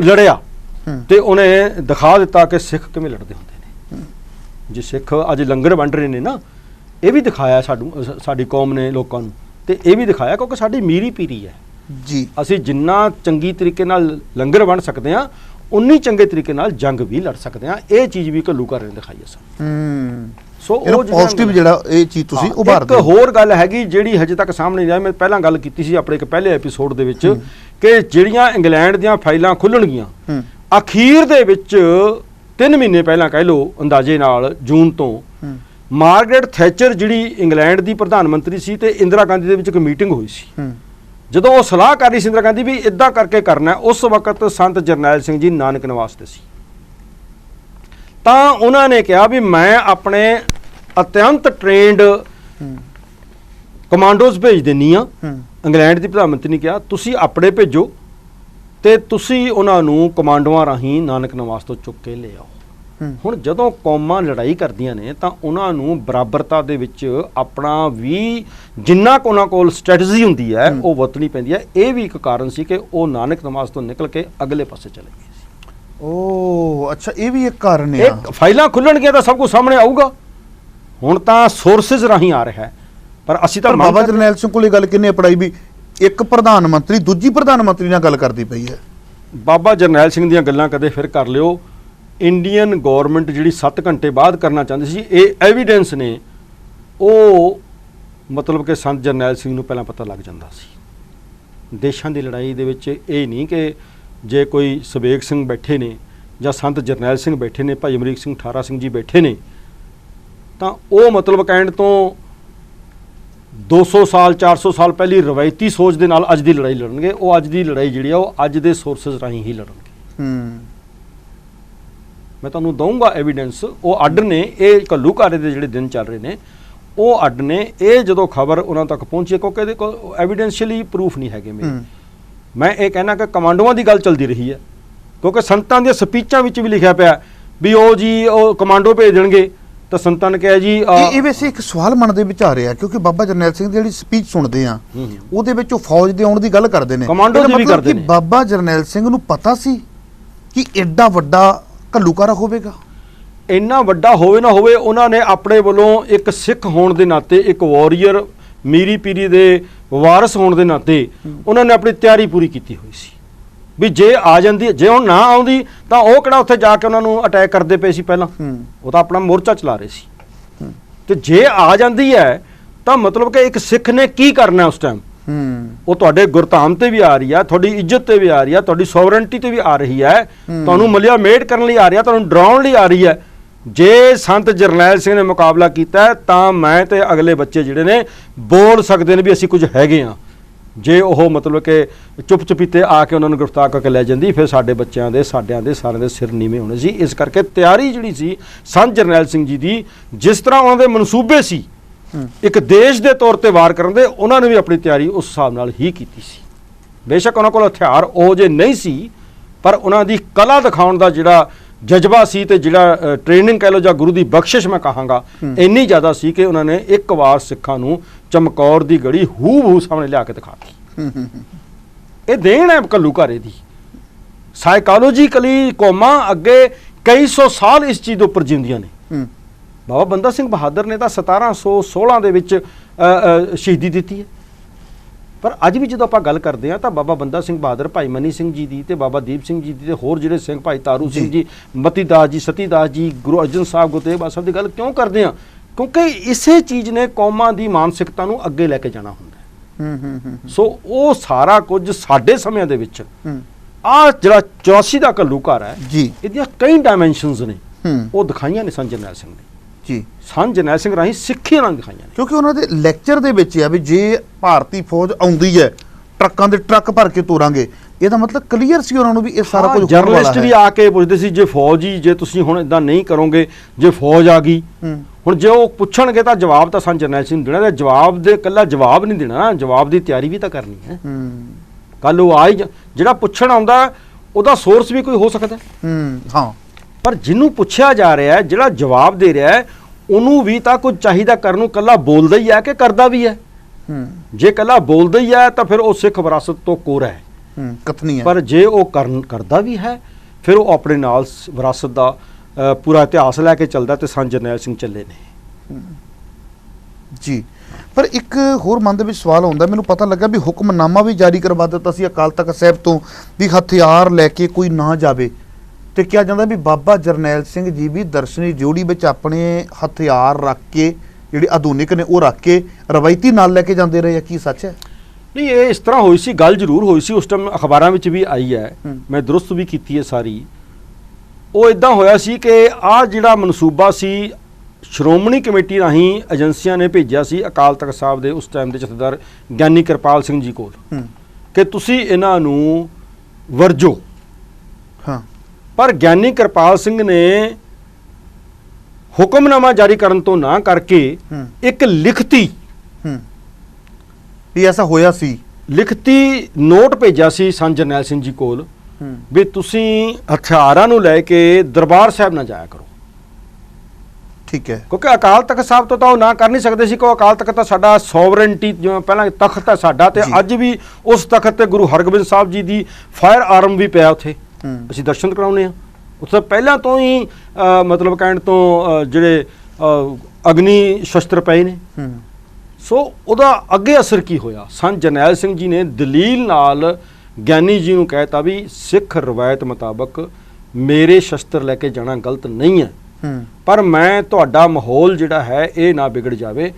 ਲੜਿਆ ਤੇ ਉਹਨੇ ਦਿਖਾ ਦਿੱਤਾ ਕਿ ਸਿੱਖ ਕਿਵੇਂ ਲੜਦੇ ਹੁੰਦੇ ਨੇ। ਜੇ ਸਿੱਖ ਅੱਜ ਲੰਗਰ ਵੰਡ ਰਹੇ ਨੇ ਨਾ, ਇਹ ਵੀ ਦਿਖਾਇਆ ਸਾਡੀ ਕੌਮ ਨੇ ਲੋਕਾਂ ਨੂੰ, ਤੇ ਇਹ ਵੀ ਦਿਖਾਇਆ ਕਿਉਂਕਿ ਸਾਡੀ ਮੀਰੀ ਪੀਰੀ ਹੈ ਜੀ। ਅਸੀਂ ਜਿੰਨਾ ਚੰਗੀ ਤਰੀਕੇ ਨਾਲ ਲੰਗਰ ਵੰਡ ਸਕਦੇ ਹਾਂ, ਉਨੀ ਚੰਗੇ ਤਰੀਕੇ ਨਾਲ ਜੰਗ ਵੀ ਲੜ ਸਕਦੇ ਹਾਂ। ਇਹ ਚੀਜ਼ ਵੀ ਘੱਲੂਘਾਰੇ ਨੇ ਦਿਖਾਈ ਹੈ। ਸੋ ਉਹ ਪੋਜ਼ਿਟਿਵ ਜਿਹੜਾ ਇਹ ਚੀਜ਼ ਤੁਸੀਂ ਉਭਾਰਦੇ। ਇੱਕ ਹੋਰ ਗੱਲ ਹੈਗੀ ਜਿਹੜੀ ਹਜੇ ਤੱਕ ਸਾਹਮਣੇ ਨਹੀਂ ਆਈ, ਮੈਂ ਪਹਿਲਾਂ ਗੱਲ ਕੀਤੀ ਸੀ ਆਪਣੇ ਇੱਕ ਪਹਿਲੇ ਐਪੀਸੋਡ ਦੇ ਵਿੱਚ ਕਿ ਜਿਹੜੀਆਂ ਇੰਗਲੈਂਡ ਦੀਆਂ ਫਾਈਲਾਂ ਖੁੱਲਣਗੀਆਂ ਅਖੀਰ ਦੇ ਵਿੱਚ 3 ਮਹੀਨੇ ਪਹਿਲਾਂ ਕਹਿ ਲਓ ਅੰਦਾਜ਼ੇ ਨਾਲ, ਜੂਨ ਤੋਂ, ਮਾਰਗਰੇਟ ਥੈਚਰ ਜਿਹੜੀ ਇੰਗਲੈਂਡ ਦੀ ਪ੍ਰਧਾਨ ਮੰਤਰੀ ਸੀ ਤੇ ਇੰਦਰਾ ਗਾਂਧੀ ਦੇ ਵਿੱਚ ਇੱਕ ਮੀਟਿੰਗ ਹੋਈ ਸੀ। ਜਦੋਂ ਉਹ ਸਲਾਹ ਕਰ ਰਹੀ ਸੀ ਇੰਦਰਾ ਗਾਂਧੀ ਵੀ ਇਦਾਂ ਕਰਕੇ ਕਰਨਾ, ਉਸ ਵਕਤ ਸੰਤ ਜਰਨੈਲ ਸਿੰਘ ਜੀ ਨਾਨਕ ਨਿਵਾਸ ਤੇ ਸੀ। ਤਾਂ ਉਹਨਾਂ ਨੇ ਕਿਹਾ ਵੀ ਮੈਂ ਆਪਣੇ ਅਤਿਅੰਤ ਟ੍ਰੇਨਡ ਕਮਾਂਡੋਜ਼ ਭੇਜ ਦਿੰਨੀ ਆ। ਇੰਗਲੈਂਡ ਦੀ ਪ੍ਰਧਾਨ ਮੰਤਰੀ ਨੇ ਕਿਹਾ ਤੁਸੀਂ ਆਪਣੇ ਭੇਜੋ ਤੇ ਤੁਸੀਂ ਉਹਨਾਂ ਨੂੰ ਕਮਾਂਡੋਆਂ ਰਾਹੀਂ ਨਾਨਕ ਨਿਵਾਸ ਤੋਂ ਚੁੱਕ ਕੇ ਲੈ ਆਓ। ਹੁਣ ਜਦੋਂ ਕੌਮਾਂ ਲੜਾਈ ਕਰਦੀਆਂ ਨੇ ਤਾਂ ਉਹਨਾਂ ਨੂੰ ਬਰਾਬਰਤਾ ਦੇ ਵਿੱਚ ਆਪਣਾ ਵੀ ਜਿੰਨਾ ਕੁ ਉਹਨਾਂ ਕੋਲ ਸਟ੍ਰੈਟਜੀ ਹੁੰਦੀ ਹੈ ਉਹ ਵਰਤਣੀ ਪੈਂਦੀ ਹੈ। ਇਹ ਵੀ ਇੱਕ ਕਾਰਨ ਸੀ ਕਿ ਉਹ ਨਾਨਕ ਨਿਵਾਸ ਤੋਂ ਨਿਕਲ ਕੇ ਅਗਲੇ ਪਾਸੇ ਚਲੇ ਗਏ ਸੀ। ਓ ਅੱਛਾ, ਇਹ ਵੀ ਇੱਕ ਕਾਰਨ ਹੈ। ਇਹ ਫਾਈਲਾਂ ਖੁੱਲਣਗੀਆਂ ਤਾਂ ਸਭ ਕੁਝ ਸਾਹਮਣੇ ਆਊਗਾ। ਹੁਣ ਤਾਂ ਸੋਰਸਿਸ ਰਾਹੀਂ ਆ ਰਿਹਾ ਹੈ, ਪਰ ਅਸੀਂ ਤਾਂ ਬਾਬਾ ਜਰਨੈਲ ਸਿੰਘ ਕੋਲ ਇਹ ਗੱਲ ਕਿੰਨੇ ਪੜਾਈ ਵੀ ਇੱਕ ਪ੍ਰਧਾਨ ਮੰਤਰੀ ਦੂਜੀ ਪ੍ਰਧਾਨ ਮੰਤਰੀ ਨਾਲ ਗੱਲ ਕਰਦੀ ਪਈ ਹੈ। ਬਾਬਾ ਜਰਨੈਲ ਸਿੰਘ ਦੀਆਂ ਗੱਲਾਂ ਕਦੇ ਫਿਰ ਕਰ ਲਿਓ। ਇੰਡੀਅਨ ਗੌਰਮੈਂਟ ਜਿਹੜੀ 7 ਘੰਟੇ ਬਾਅਦ ਕਰਨਾ ਚਾਹੁੰਦੀ ਸੀ, ਇਹ ਐਵੀਡੈਂਸ ਨੇ, ਉਹ ਮਤਲਬ ਕਿ ਸੰਤ ਜਰਨੈਲ ਸਿੰਘ ਨੂੰ ਪਹਿਲਾਂ ਪਤਾ ਲੱਗ ਜਾਂਦਾ ਸੀ। ਦੇਸ਼ਾਂ ਦੀ ਲੜਾਈ ਦੇ ਵਿੱਚ ਇਹ ਨਹੀਂ ਕਿ ਜੇ ਕੋਈ ਸਵੇਗ ਸਿੰਘ ਬੈਠੇ ਨੇ ਜਾਂ ਸੰਤ ਜਰਨੈਲ ਸਿੰਘ ਬੈਠੇ ਨੇ, ਭਾਈ ਅਮਰੀਕ ਸਿੰਘ ਠਾਰਾ ਸਿੰਘ ਜੀ ਬੈਠੇ ਨੇ, ਤਾਂ ਉਹ ਮਤਲਬ ਕਹਿਣ ਤੋਂ 200 ਸਾਲ 400 ਸਾਲ ਪਹਿਲੀ ਰਵਾਇਤੀ ਸੋਚ ਦੇ ਨਾਲ ਅੱਜ ਦੀ ਲੜਾਈ ਲੜਨਗੇ। ਉਹ ਅੱਜ ਦੀ ਲੜਾਈ ਜਿਹੜੀ ਆ ਉਹ ਅੱਜ ਦੇ ਸੋਰਸਿਸ ਰਾਹੀਂ ਹੀ ਲੜਨਗੇ। ਮੈਂ ਤੁਹਾਨੂੰ ਦਊਂਗਾ ਐਵੀਡੈਂਸ। ਉਹ ਅੱਡ ਨੇ, ਇਹ ਘੱਲੂਘਾਰੇ ਦੇ ਜਿਹੜੇ ਦਿਨ ਚੱਲ ਰਹੇ ਨੇ ਉਹ ਅੱਡ ਨੇ। ਇਹ ਜਦੋਂ ਖਬਰ ਉਹਨਾਂ ਤੱਕ ਪਹੁੰਚੀ, ਕਿਉਂਕਿ ਇਹਦੇ ਕੋਲ ਐਵੀਡੈਂਸ਼ੀਅਲੀ ਪ੍ਰੂਫ ਨਹੀਂ ਹੈਗੇ ਮੇਰੇ। ਮੈਂ ਇਹ ਕਹਿਣਾ ਕਿ ਕਮਾਂਡੋਆਂ ਦੀ ਗੱਲ ਚੱਲਦੀ ਰਹੀ ਹੈ, ਕਿਉਂਕਿ ਸੰਤਾਂ ਦੀਆਂ ਸਪੀਚਾਂ ਵਿੱਚ ਵੀ ਲਿਖਿਆ ਪਿਆ ਵੀ ਉਹ ਜੀ ਉਹ ਕਮਾਂਡੋ ਭੇਜ ਦੇਣਗੇ। ਤਾਂ ਸੰਤਾਂ ਨੇ ਕਿਹਾ ਜੀ ਇਹ ਵੈਸੇ ਇੱਕ ਸਵਾਲ ਮਨ ਦੇ ਵਿੱਚ ਆ ਰਿਹਾ, ਕਿਉਂਕਿ ਬਾਬਾ ਜਰਨੈਲ ਸਿੰਘ ਦੀ ਜਿਹੜੀ ਸਪੀਚ ਸੁਣਦੇ ਆ ਉਹਦੇ ਵਿੱਚ ਉਹ ਫੌਜ ਦੇ ਆਉਣ ਦੀ ਗੱਲ ਕਰਦੇ ਨੇ, ਕਮਾਂਡੋ ਦੀ ਵੀ ਕਰਦੇ ਨੇ। ਬਾਬਾ ਜਰਨੈਲ ਸਿੰਘ ਨੂੰ ਪਤਾ ਸੀ ਕਿ ਐਡਾ ਵੱਡਾ ਘੱਲੂਘਾਰਾ ਹੋਵੇਗਾ? ਇੰਨਾ ਵੱਡਾ ਹੋਵੇ ਨਾ ਹੋਵੇ, ਉਹਨਾਂ ਨੇ ਆਪਣੇ ਵੱਲੋਂ ਇੱਕ ਸਿੱਖ ਹੋਣ ਦੇ ਨਾਤੇ, ਇੱਕ ਵਾਰੀਅਰ ਮੀਰੀ ਪੀਰੀ ਦੇ ਵਾਰਸ ਹੋਣ ਦੇ ਨਾਤੇ ਉਹਨਾਂ ਨੇ ਆਪਣੀ ਤਿਆਰੀ ਪੂਰੀ ਕੀਤੀ ਹੋਈ ਸੀ ਵੀ ਜੇ ਆ ਜਾਂਦੀ, ਜੇ ਹੁਣ ਨਾ ਆਉਂਦੀ ਤਾਂ ਉਹ ਕਿਹੜਾ ਉੱਥੇ ਜਾ ਕੇ ਉਹਨਾਂ ਨੂੰ ਅਟੈਕ ਕਰਦੇ ਪਏ ਸੀ ਪਹਿਲਾਂ। ਉਹ ਤਾਂ ਆਪਣਾ ਮੋਰਚਾ ਚਲਾ ਰਹੇ ਸੀ। ਤੇ ਜੇ ਆ ਜਾਂਦੀ ਹੈ ਤਾਂ ਮਤਲਬ ਕਿ ਇੱਕ ਸਿੱਖ ਨੇ ਕੀ ਕਰਨਾ ਉਸ ਟਾਈਮ? ਉਹ ਤੁਹਾਡੇ ਗੁਰਧਾਮ ਤੇ ਵੀ ਆ ਰਹੀ ਹੈ, ਤੁਹਾਡੀ ਇੱਜ਼ਤ ਤੇ ਵੀ ਆ ਰਹੀ ਹੈ, ਤੁਹਾਡੀ ਸੋਵਰਨਟੀ ਤੇ ਵੀ ਆ ਰਹੀ ਹੈ, ਤੁਹਾਨੂੰ ਮਲਿਆ ਮੇਟ ਕਰਨ ਲਈ ਆ ਰਹੀ ਹੈ, ਤੁਹਾਨੂੰ ਡਰਾਉਣ ਲਈ ਆ ਰਹੀ ਹੈ। ਜੇ ਸੰਤ ਜਰਨੈਲ ਸਿੰਘ ਨੇ ਮੁਕਾਬਲਾ ਕੀਤਾ ਤਾਂ ਮੈਂ ਤੇ ਅਗਲੇ ਬੱਚੇ ਜਿਹੜੇ ਨੇ ਬੋਲ ਸਕਦੇ ਨੇ ਵੀ ਅਸੀਂ ਕੁਝ ਹੈਗੇ ਹਾਂ। ਜੇ ਉਹ ਮਤਲਬ ਕਿ ਚੁੱਪ ਚੁਪੀਤੇ ਆ ਕੇ ਉਹਨਾਂ ਨੂੰ ਗ੍ਰਿਫਤਾਰ ਕਰਕੇ ਲੈ ਜਾਂਦੀ, ਫਿਰ ਸਾਡੇ ਬੱਚਿਆਂ ਦੇ, ਸਾਡਿਆਂ ਦੇ, ਸਾਰਿਆਂ ਦੇ ਸਿਰ ਨੀਵੇਂ ਹੋਣੇ ਸੀ। ਇਸ ਕਰਕੇ ਤਿਆਰੀ ਜਿਹੜੀ ਸੀ ਸੰਤ ਜਰਨੈਲ ਸਿੰਘ ਜੀ ਦੀ, ਜਿਸ ਤਰ੍ਹਾਂ ਉਹਨਾਂ ਦੇ ਮਨਸੂਬੇ ਸੀ ਇੱਕ ਦੇਸ਼ ਦੇ ਤੌਰ ਤੇ ਵਾਰ ਕਰਨ ਦੇ, ਉਹਨਾਂ ਨੇ ਵੀ ਆਪਣੀ ਤਿਆਰੀ ਉਸ ਹਿਸਾਬ ਨਾਲ ਹੀ ਕੀਤੀ ਸੀ। ਬੇਸ਼ੱਕ ਉਹਨਾਂ ਕੋਲ ਹਥਿਆਰ ਉਹ ਜੇ ਨਹੀਂ ਸੀ, ਪਰ ਉਹਨਾਂ ਦੀ ਕਲਾ ਦਿਖਾਉਣ ਦਾ ਜਿਹੜਾ ਜਜ਼ਬਾ ਸੀ ਤੇ ਜਿਹੜਾ ਟ੍ਰੇਨਿੰਗ ਕਹਿ ਲਓ ਜਾਂ ਗੁਰੂ ਦੀ ਬਖਸ਼ਿਸ਼ ਮੈਂ ਕਹਾਂਗਾ, ਇੰਨੀ ਜ਼ਿਆਦਾ ਸੀ ਕਿ ਉਹਨਾਂ ਨੇ ਇੱਕ ਵਾਰ ਸਿੱਖਾਂ ਨੂੰ ਚਮਕੌਰ ਦੀ ਗੜੀ ਹੂ ਸਾਹਮਣੇ ਲਿਆ ਕੇ ਦਿਖਾਤੀ। ਇਹ ਦੇਣ ਹੈ ਘੱਲੂਘਾਰੇ ਦੀ। ਸਾਈਕੋਲੋਜੀਕਲੀ ਕੌਮਾਂ ਅੱਗੇ ਕਈ ਸੌ ਸਾਲ ਇਸ ਚੀਜ਼ ਦੇ ਉੱਪਰ ਜਿਉਂਦੀਆਂ ਨੇ। ਬਾਬਾ ਬੰਦਾ ਸਿੰਘ ਬਹਾਦਰ ਨੇ ਤਾਂ 1716 ਦੇ ਵਿੱਚ ਸ਼ਹੀਦੀ ਦਿੱਤੀ ਹੈ। ਪਰ ਅੱਜ ਵੀ ਜਦੋਂ ਆਪਾਂ ਗੱਲ ਕਰਦੇ ਹਾਂ ਤਾਂ ਬਾਬਾ ਬੰਦਾ ਸਿੰਘ ਬਹਾਦਰ, ਭਾਈ ਮਨੀ ਸਿੰਘ ਜੀ ਦੀ ਤੇ ਬਾਬਾ ਦੀਪ ਸਿੰਘ ਜੀ ਦੀ ਤੇ ਹੋਰ ਜਿਹੜੇ ਸਿੰਘ, ਭਾਈ ਤਾਰੂ ਸਿੰਘ ਜੀ, ਮਤੀ ਦਾਸ ਜੀ, ਸਤੀ ਦਾਸ ਜੀ, ਗੁਰੂ ਅਰਜਨ ਸਾਹਿਬ, ਗੁਰੂ ਤੇਗ ਬਹਾਦਰ ਸਾਹਿਬ ਦੀ ਗੱਲ ਕਿਉਂ ਕਰਦੇ ਹਾਂ? ਕਿਉਂਕਿ ਇਸੇ ਚੀਜ਼ ਨੇ ਕੌਮਾਂ ਦੀ ਮਾਨਸਿਕਤਾ ਨੂੰ ਅੱਗੇ ਲੈ ਕੇ ਜਾਣਾ ਹੁੰਦਾ। ਸੋ ਉਹ ਸਾਰਾ ਕੁਝ ਸਾਡੇ ਸਮਿਆਂ ਦੇ ਵਿੱਚ ਆਹ ਜਿਹੜਾ 84 ਦਾ ਘੱਲੂਘਾਰਾ ਹੈ ਜੀ, ਇਹਦੀਆਂ ਕਈ ਡਾਇਮੈਂਸ਼ਨਸ ਨੇ, ਉਹ ਦਿਖਾਈਆਂ ਨੇ ਸੰਤ ਜਰਨੈਲ ਸਿੰਘ ਨੇ ਜੀ। ਸੰਤ ਜਰਨੈਲ ਸਿੰਘ ਰਾਹੀਂ ਸਿੱਖੀ ਨਾਲ ਦਿਖਾਈਆਂ ਨੇ, ਕਿਉਂਕਿ ਉਹਨਾਂ ਦੇ ਲੈਕਚਰ ਦੇ ਵਿੱਚ ਆ ਵੀ ਜੇ ਭਾਰਤੀ ਫੌਜ ਆਉਂਦੀ ਹੈ ਟਰੱਕਾਂ ਦੇ ਟਰੱਕ ਭਰ ਕੇ ਤੋਰਾਂਗੇ, ਇਹਦਾ ਮਤਲਬ ਕਲੀਅਰ ਸੀ ਉਹਨਾਂ ਨੂੰ ਵੀ ਇਹ ਸਾਰਾ ਕੁਝ। ਜਰਨਲਿਸਟ ਵੀ ਆ ਕੇ ਪੁੱਛਦੇ ਸੀ ਜੇ ਫੌਜ ਹੀ, ਜੇ ਤੁਸੀਂ ਹੁਣ ਇਦਾਂ ਨਹੀਂ ਕਰੋਗੇ, ਜੇ ਫੌਜ ਆ ਗਈ, ਹੁਣ ਜੇ ਉਹ ਪੁੱਛਣਗੇ ਤਾਂ ਜਵਾਬ ਤਾਂ ਸੰਤ ਜਰਨੈਲ ਸਿੰਘ ਨੂੰ ਦੇਣਾ। ਜਵਾਬ ਦੇ ਇਕੱਲਾ ਜਵਾਬ ਨਹੀਂ ਦੇਣਾ, ਜਵਾਬ ਦੀ ਤਿਆਰੀ ਵੀ ਤਾਂ ਕਰਨੀ ਹੈ। ਕੱਲ ਉਹ ਆਈ, ਜਿਹੜਾ ਪੁੱਛਣ ਆਉਂਦਾ ਉਹਦਾ ਸੋਰਸ ਵੀ ਕੋਈ ਹੋ ਸਕਦਾ ਹਾਂ, ਪਰ ਜਿਹਨੂੰ ਪੁੱਛਿਆ ਜਾ ਰਿਹਾ ਹੈ, ਜਿਹੜਾ ਜਵਾਬ ਦੇ ਰਿਹਾ ਹੈ, ਉਹਨੂੰ ਵੀ ਤਾਂ ਕੁਝ ਚਾਹੀਦਾ ਕਰਨ ਨੂੰ। ਕੱਲਾ ਬੋਲਦਾ ਹੀ ਹੈ ਕਿ ਕਰਦਾ ਵੀ ਹੈ? ਜੇ ਕੱਲਾ ਬੋਲਦਾ ਹੀ ਹੈ ਤਾਂ ਫਿਰ ਉਹ ਸਿੱਖ ਵਿਰਾਸਤ ਤੋਂ ਕੋਰਾ ਹੈ, ਕਥਨੀ ਹੈ। ਪਰ ਜੇ ਉਹ ਕਰਦਾ ਵੀ ਹੈ, ਫਿਰ ਉਹ ਆਪਣੇ ਨਾਲ ਵਿਰਾਸਤ ਦਾ ਪੂਰਾ ਇਤਿਹਾਸ ਲੈ ਕੇ ਚੱਲਦਾ। ਤੇ ਸੰਤ ਜਰਨੈਲ ਸਿੰਘ ਚੱਲੇ ਨੇ ਜੀ। ਪਰ ਇੱਕ ਹੋਰ ਮਨ ਦੇ ਵਿੱਚ ਸਵਾਲ ਆਉਂਦਾ, ਮੈਨੂੰ ਪਤਾ ਲੱਗਾ ਵੀ ਹੁਕਮਨਾਮਾ ਵੀ ਜਾਰੀ ਕਰਵਾ ਦਿੱਤਾ ਸੀ ਅਕਾਲ ਤਖਤ ਸਾਹਿਬ ਤੋਂ ਵੀ ਹਥਿਆਰ ਲੈ ਕੇ ਕੋਈ ਨਾ ਜਾਵੇ। ਤੇ ਕਿਹਾ ਜਾਂਦਾ ਵੀ ਬਾਬਾ ਜਰਨੈਲ ਸਿੰਘ ਜੀ ਵੀ ਦਰਸ਼ਨੀ ਡਿਊਟੀ ਵਿੱਚ ਆਪਣੇ ਹਥਿਆਰ ਰੱਖ ਕੇ, ਜਿਹੜੇ ਆਧੁਨਿਕ ਨੇ ਉਹ ਰੱਖ ਕੇ ਰਵਾਇਤੀ ਨਾਲ ਲੈ ਕੇ ਜਾਂਦੇ ਰਹੇ ਆ। ਕੀ ਸੱਚ ਹੈ? ਨਹੀਂ, ਇਹ ਇਸ ਤਰ੍ਹਾਂ ਹੋਈ ਸੀ, ਗੱਲ ਜ਼ਰੂਰ ਹੋਈ ਸੀ। ਉਸ ਟਾਈਮ ਅਖਬਾਰਾਂ ਵਿੱਚ ਵੀ ਆਈ ਹੈ, ਮੈਂ ਦਰੁਸਤ ਵੀ ਕੀਤੀ ਹੈ ਸਾਰੀ। ਉਹ ਇਦਾਂ ਹੋਇਆ ਸੀ ਕਿ ਆਹ ਜਿਹੜਾ ਮਨਸੂਬਾ ਸੀ ਸ਼੍ਰੋਮਣੀ ਕਮੇਟੀ ਰਾਹੀਂ ਏਜੰਸੀਆਂ ਨੇ ਭੇਜਿਆ ਸੀ ਅਕਾਲ ਤਖਤ ਸਾਹਿਬ ਦੇ ਉਸ ਟਾਈਮ ਦੇ ਜਥੇਦਾਰ ਗਿਆਨੀ ਕਿਰਪਾਲ ਸਿੰਘ ਜੀ ਕੋਲ ਕਿ ਤੁਸੀਂ ਇਹਨਾਂ ਨੂੰ ਵਰਜੋ। ਹਾਂ, ਪਰ ਗਿਆਨੀ ਕਿਰਪਾਲ ਸਿੰਘ ਨੇ ਹੁਕਮਨਾਮਾ ਜਾਰੀ ਕਰਨ ਤੋਂ ਨਾ ਕਰਕੇ ਇੱਕ ਲਿਖਤੀ ਵੀ ਐਸਾ ਹੋਇਆ ਸੀ, ਲਿਖਤੀ ਨੋਟ ਭੇਜਿਆ ਸੀ ਸੰਤ ਜਰਨੈਲ ਸਿੰਘ ਜੀ ਕੋਲ ਵੀ ਤੁਸੀਂ ਹਥਿਆਰਾਂ ਨੂੰ ਲੈ ਕੇ ਦਰਬਾਰ ਸਾਹਿਬ ਨਾ ਜਾਇਆ ਕਰੋ। ਠੀਕ ਹੈ, ਕਿਉਂਕਿ ਅਕਾਲ ਤਖਤ ਸਾਹਿਬ ਤੋਂ ਤਾਂ ਉਹ ਨਾ ਕਰ ਨਹੀਂ ਸਕਦੇ ਸੀ, ਕਿ ਅਕਾਲ ਤਖਤ ਤਾਂ ਸਾਡਾ ਸੋਵਰਨਟੀ, ਜਿਵੇਂ ਪਹਿਲਾਂ ਤਖਤ ਹੈ ਸਾਡਾ, ਤੇ ਅੱਜ ਵੀ ਉਸ ਤਖਤ ਤੇ ਗੁਰੂ ਹਰਗੋਬਿੰਦ ਸਾਹਿਬ ਜੀ ਦੀ ਫਾਇਰ ਆਰਮ ਵੀ ਪਿਆ ਉੱਥੇ, ਅਸੀਂ ਦਰਸ਼ਨ ਕਰਾਉਂਦੇ ਹਾਂ। ਉੱਥੇ ਪਹਿਲਾਂ ਤੋਂ ਹੀ ਮਤਲਬ ਕਹਿਣ ਤੋਂ ਜਿਹੜੇ ਅਗਨੀ ਸ਼ਸਤਰ ਪਏ ਨੇ। ਸੋ ਉਹਦਾ ਅੱਗੇ ਅਸਰ ਕੀ ਹੋਇਆ, ਸੰਤ ਜਰਨੈਲ ਸਿੰਘ ਜੀ ਨੇ ਦਲੀਲ ਨਾਲ ਗਿਆਨੀ ਜੀ ਨੂੰ ਕਹਿਤਾ ਵੀ ਸਿੱਖ ਰਵਾਇਤ ਮੁਤਾਬਕ ਮੇਰੇ ਸ਼ਸਤਰ ਲੈ ਕੇ ਜਾਣਾ ਗਲਤ ਨਹੀਂ ਹੈ, ਪਰ ਮੈਂ ਤੁਹਾਡਾ ਮਾਹੌਲ ਜਿਹੜਾ ਹੈ ਇਹ ਨਾ ਵਿਗੜ ਜਾਵੇ।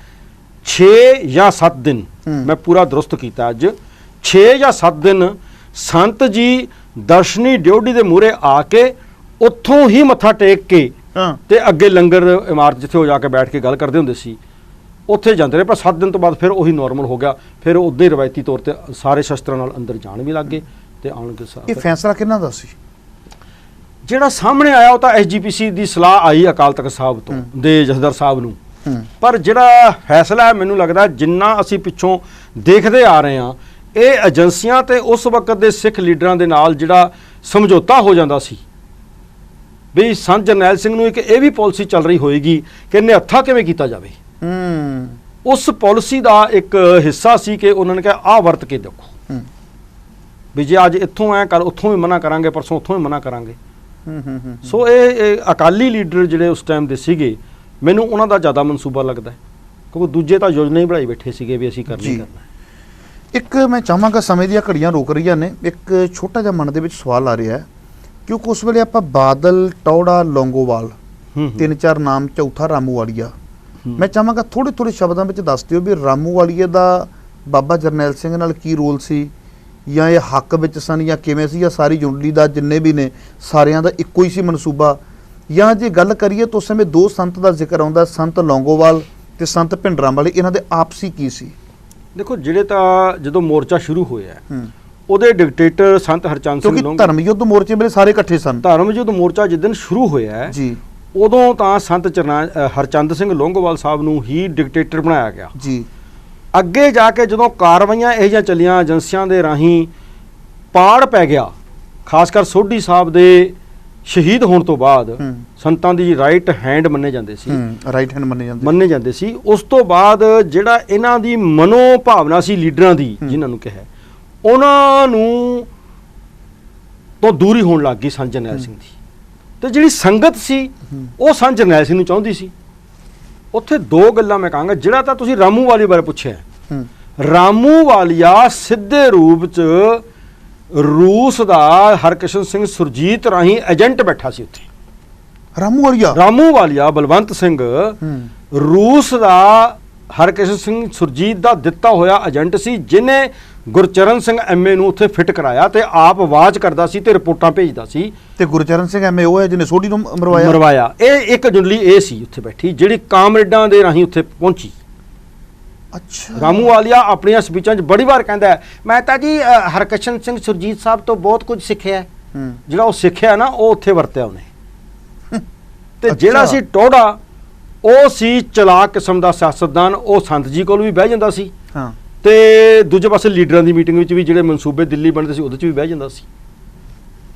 6 ਜਾਂ 7 ਦਿਨ ਮੈਂ ਪੂਰਾ ਦਰੁਸਤ ਕੀਤਾ, ਅੱਜ 6 ਜਾਂ 7 ਦਿਨ ਸੰਤ ਜੀ ਦਰਸ਼ਨੀ ਡਿਊਟੀ ਦੇ ਮੂਹਰੇ ਆ ਕੇ ਉੱਥੋਂ ਹੀ ਮੱਥਾ ਟੇਕ ਕੇ ਤੇ ਅੱਗੇ ਲੰਗਰ ਇਮਾਰਤ ਜਿੱਥੇ ਉਹ ਜਾ ਕੇ ਬੈਠ ਕੇ ਗੱਲ ਕਰਦੇ ਹੁੰਦੇ ਸੀ ਉੱਥੇ ਜਾਂਦੇ ਰਹੇ। ਪਰ 7 ਦਿਨ ਤੋਂ ਬਾਅਦ ਫਿਰ ਉਹੀ ਨਾਰਮਲ ਹੋ ਗਿਆ, ਫਿਰ ਉੱਦਾਂ ਹੀ ਰਵਾਇਤੀ ਤੌਰ ਤੇ ਸਾਰੇ ਸ਼ਸਤਰਾਂ ਨਾਲ ਅੰਦਰ ਜਾਣ ਵੀ ਲੱਗ ਗਏ ਤੇ ਆਉਣਗੇ। ਇਹ ਫੈਸਲਾ ਕਿਹਨਾਂ ਦਾ ਸੀ? ਜਿਹੜਾ ਸਾਹਮਣੇ ਆਇਆ ਉਹ ਤਾਂ ਐਸਜੀਪੀਸੀ ਦੀ ਸਲਾਹ ਆਈ ਅਕਾਲ ਤਖਤ ਸਾਹਿਬ ਤੋਂ ਦੇ ਜਥੇਦਾਰ ਸਾਹਿਬ ਨੂੰ, ਪਰ ਜਿਹੜਾ ਫੈਸਲਾ ਹੈ ਮੈਨੂੰ ਲੱਗਦਾ ਜਿੰਨਾ ਅਸੀਂ ਪਿੱਛੋਂ ਦੇਖਦੇ ਆ ਰਹੇ ਹਾਂ, ਇਹ ਏਜੰਸੀਆਂ ਤੇ ਉਸ ਵਕਤ ਦੇ ਸਿੱਖ ਲੀਡਰਾਂ ਦੇ ਨਾਲ ਜਿਹੜਾ ਸਮਝੌਤਾ ਹੋ ਜਾਂਦਾ ਸੀ ਵੀ ਸੰਤ ਜਰਨੈਲ ਸਿੰਘ ਨੂੰ ਇੱਕ ਇਹ ਵੀ ਪਾਲਿਸੀ ਚੱਲ ਰਹੀ ਹੋਏਗੀ ਕਿ ਨਿਹੱਥਾ ਕਿਵੇਂ ਕੀਤਾ ਜਾਵੇ। ਉਸ ਪਾਲਿਸੀ ਦਾ ਇੱਕ ਹਿੱਸਾ ਸੀ ਕਿ ਉਹਨਾਂ ਨੇ ਕਿਹਾ ਆਹ ਵਰਤ ਕੇ ਦੇਖੋ ਵੀ ਜੇ ਅੱਜ ਇੱਥੋਂ ਐ ਕੱਲ ਉੱਥੋਂ ਵੀ ਮਨਾ ਕਰਾਂਗੇ, ਪਰਸੋਂ ਉੱਥੋਂ ਵੀ ਮਨਾ ਕਰਾਂਗੇ। ਸੋ ਇਹ ਅਕਾਲੀ ਲੀਡਰ ਜਿਹੜੇ ਉਸ ਟਾਈਮ ਦੇ ਸੀਗੇ, ਮੈਨੂੰ ਉਹਨਾਂ ਦਾ ਜ਼ਿਆਦਾ ਮਨਸੂਬਾ ਲੱਗਦਾ ਕਿਉਂਕਿ ਦੂਜੇ ਤਾਂ ਯੋਜਨਾ ਹੀ ਬਣਾਈ ਬੈਠੇ ਸੀਗੇ ਵੀ ਅਸੀਂ ਕਰਨਾ ਹੀ ਕਰਨਾ। ਇੱਕ ਮੈਂ ਚਾਹਾਂਗਾ, ਸਮੇਂ ਦੀਆਂ ਘੜੀਆਂ ਰੋਕ ਰਹੀਆਂ ਨੇ, ਇੱਕ ਛੋਟਾ ਜਿਹਾ ਮਨ ਦੇ ਵਿੱਚ ਸਵਾਲ ਆ ਰਿਹਾ ਹੈ ਕਿਉਂਕਿ ਉਸ ਵੇਲੇ ਆਪਾਂ ਬਾਦਲ, ਟੌੜਾ, ਲੌਂਗੋਵਾਲ 3-4 ਨਾਮ, ਚੌਥਾ ਰਾਮੂਵਾਲੀਆ। ਮੈਂ ਚਾਹਾਂਗਾ ਥੋੜੇ ਸ਼ਬਦਾਂ ਵਿੱਚ ਦੱਸ ਦਿਓ ਵੀ ਰਾਮੂਵਾਲੀਏ ਦਾ ਬਾਬਾ ਜਰਨੈਲ ਸਿੰਘ ਨਾਲ ਕੀ ਰੋਲ ਸੀ, ਜਾਂ ਇਹ ਹੱਕ ਵਿੱਚ ਸਨ ਜਾਂ ਕਿਵੇਂ ਸੀ, ਜਾਂ ਸਾਰੀ ਜੁੰਡਲੀ ਦਾ ਜਿੰਨੇ ਵੀ ਨੇ ਸਾਰਿਆਂ ਦਾ ਇੱਕੋ ਹੀ ਸੀ ਮਨਸੂਬਾ, ਜਾਂ ਜੇ ਗੱਲ ਕਰੀਏ ਤਾਂ ਉਸ ਸਮੇਂ 2 ਸੰਤ ਦਾ ਜ਼ਿਕਰ ਆਉਂਦਾ, ਸੰਤ ਲੌਂਗੋਵਾਲ ਤੇ ਸੰਤ ਭਿੰਡਰਾਂ ਵਾਲੇ, ਇਹਨਾਂ ਦੇ ਆਪਸੀ ਕੀ ਸੀ? ਦੇਖੋ, ਜਿਹੜੇ ਤਾਂ ਜਦੋਂ ਮੋਰਚਾ ਸ਼ੁਰੂ ਹੋਇਆ ਉਹਦੇ ਡਿਕਟੇਟਰ ਸੰਤ ਹਰਚੰਦ ਸਿੰਘ ਕਿਉਂਕਿ ਧਰਮ ਯੁੱਧ ਮੋਰਚੇ ਵੇਲੇ ਸਾਰੇ ਇਕੱਠੇ ਸਨ। ਧਰਮ ਯੁੱਧ ਮੋਰਚਾ ਜਿੱਦਣ ਸ਼ੁਰੂ ਹੋਇਆ ਜੀ, ਉਦੋਂ ਤਾਂ ਸੰਤ ਹਰਚੰਦ ਸਿੰਘ ਲੌਂਗੋਵਾਲ ਸਾਹਿਬ ਨੂੰ ਹੀ ਡਿਕਟੇਟਰ ਬਣਾਇਆ ਗਿਆ ਜੀ। ਅੱਗੇ ਜਾ ਕੇ ਜਦੋਂ ਕਾਰਵਾਈਆਂ ਇਹੋ ਜਿਹੀਆਂ ਚੱਲੀਆਂ ਏਜੰਸੀਆਂ ਦੇ ਰਾਹੀਂ, ਪਾੜ ਪੈ ਗਿਆ, ਖਾਸ ਕਰ ਸੋਢੀ ਸਾਹਿਬ ਦੇ ਸ਼ਹੀਦ ਹੋਣ ਤੋਂ ਬਾਅਦ ਸੰਤਾਂ ਦੀ ਰਾਈਟ ਹੈਂਡ ਮੰਨੇ ਜਾਂਦੇ ਸੀ, ਰਾਈਟ ਹੈਂਡ ਮੰਨੇ ਜਾਂਦੇ ਸੀ। ਉਸ ਤੋਂ ਬਾਅਦ ਜਿਹੜਾ ਇਹਨਾਂ ਦੀ ਮਨੋ ਭਾਵਨਾ ਸੀ ਲੀਡਰਾਂ ਦੀ, ਜਿਨ੍ਹਾਂ ਨੂੰ ਕਿਹਾ, ਉਹਨਾਂ ਨੂੰ ਤੋਂ ਦੂਰੀ ਹੋਣ ਲੱਗ ਗਈ ਸੰਤ ਜਰਨੈਲ ਸਿੰਘ ਦੀ, ਤੇ ਜਿਹੜੀ ਸੰਗਤ ਸੀ ਉਹ ਸੰਤ ਜਰਨੈਲ ਸਿੰਘ ਨੂੰ ਚਾਹੁੰਦੀ ਸੀ। ਉੱਥੇ 2 ਗੱਲਾਂ ਮੈਂ ਕਹਾਂਗਾ। ਜਿਹੜਾ ਤਾਂ ਤੁਸੀਂ ਰਾਮੂਵਾਲੀਆ ਬਾਰੇ ਪੁੱਛਿਆ, ਰਾਮੂਵਾਲੀਆ ਸਿੱਧੇ ਰੂਪ 'ਚ ਰੂਸ ਦਾ ਹਰਕ੍ਰਿਸ਼ਨ ਸਿੰਘ ਸੁਰਜੀਤ ਰਾਹੀਂ ਏਜੰਟ ਬੈਠਾ ਸੀ ਉੱਥੇ। ਰਾਮੂਵਾਲੀਆ ਬਲਵੰਤ ਸਿੰਘ ਰੂਸ ਦਾ ਹਰਕ੍ਰਿਸ਼ਨ ਸਿੰਘ ਸੁਰਜੀਤ ਦਾ ਦਿੱਤਾ ਹੋਇਆ ਏਜੰਟ ਸੀ, ਜਿਹਨੇ ਗੁਰਚਰਨ ਸਿੰਘ ਐਮਏ ਨੂੰ ਉੱਥੇ ਫਿੱਟ ਕਰਾਇਆ ਤੇ ਆਪ ਆਵਾਜ਼ ਕਰਦਾ ਸੀ ਤੇ ਰਿਪੋਰਟਾਂ ਭੇਜਦਾ ਸੀ। ਤੇ ਗੁਰਚਰਨ ਸਿੰਘ ਐਮਏ ਉਹ ਹੈ ਜਿਹਨੇ ਸੋਢੀ ਨੂੰ ਮਰਵਾਇਆ। ਇਹ ਇੱਕ ਜੁੰਡਲੀ ਇਹ ਸੀ ਉੱਥੇ ਬੈਠੀ, ਜਿਹੜੀ ਕਾਮਰੇਡਾਂ ਦੇ ਰਾਹੀਂ ਉੱਥੇ ਪਹੁੰਚੀ। ਅੱਛਾ। ਰਾਮੂਵਾਲੀਆ ਆਪਣੀਆਂ ਸਪੀਚਾਂ 'ਚ ਬੜੀ ਵਾਰ ਕਹਿੰਦਾ ਹੈ, ਮੈਂ ਤਾਂ ਜੀ ਹਰਕ੍ਰਿਸ਼ਨ ਸਿੰਘ ਸੁਰਜੀਤ ਸਾਹਿਬ ਤੋਂ ਬਹੁਤ ਕੁਝ ਸਿੱਖਿਆ। ਜਿਹੜਾ ਉਹ ਸਿੱਖਿਆ ਨਾ, ਉਹ ਉੱਥੇ ਵਰਤਿਆ ਉਹਨੇ। ਤੇ ਜਿਹੜਾ ਸੀ ਟੌੜਾ, ਉਹ ਸੀ ਚਲਾਕ ਕਿਸਮ ਦਾ ਸਿਆਸਤਦਾਨ। ਉਹ ਸੰਤ ਜੀ ਕੋਲ ਵੀ ਬਹਿ ਜਾਂਦਾ ਸੀ ਤੇ ਦੂਜੇ ਪਾਸੇ ਲੀਡਰਾਂ ਦੀ ਮੀਟਿੰਗ ਵਿੱਚ ਵੀ ਜਿਹੜੇ ਮਨਸੂਬੇ ਦਿੱਲੀ ਬਣਦੇ ਸੀ ਉਹਦੇ 'ਚ ਵੀ ਬਹਿ ਜਾਂਦਾ ਸੀ,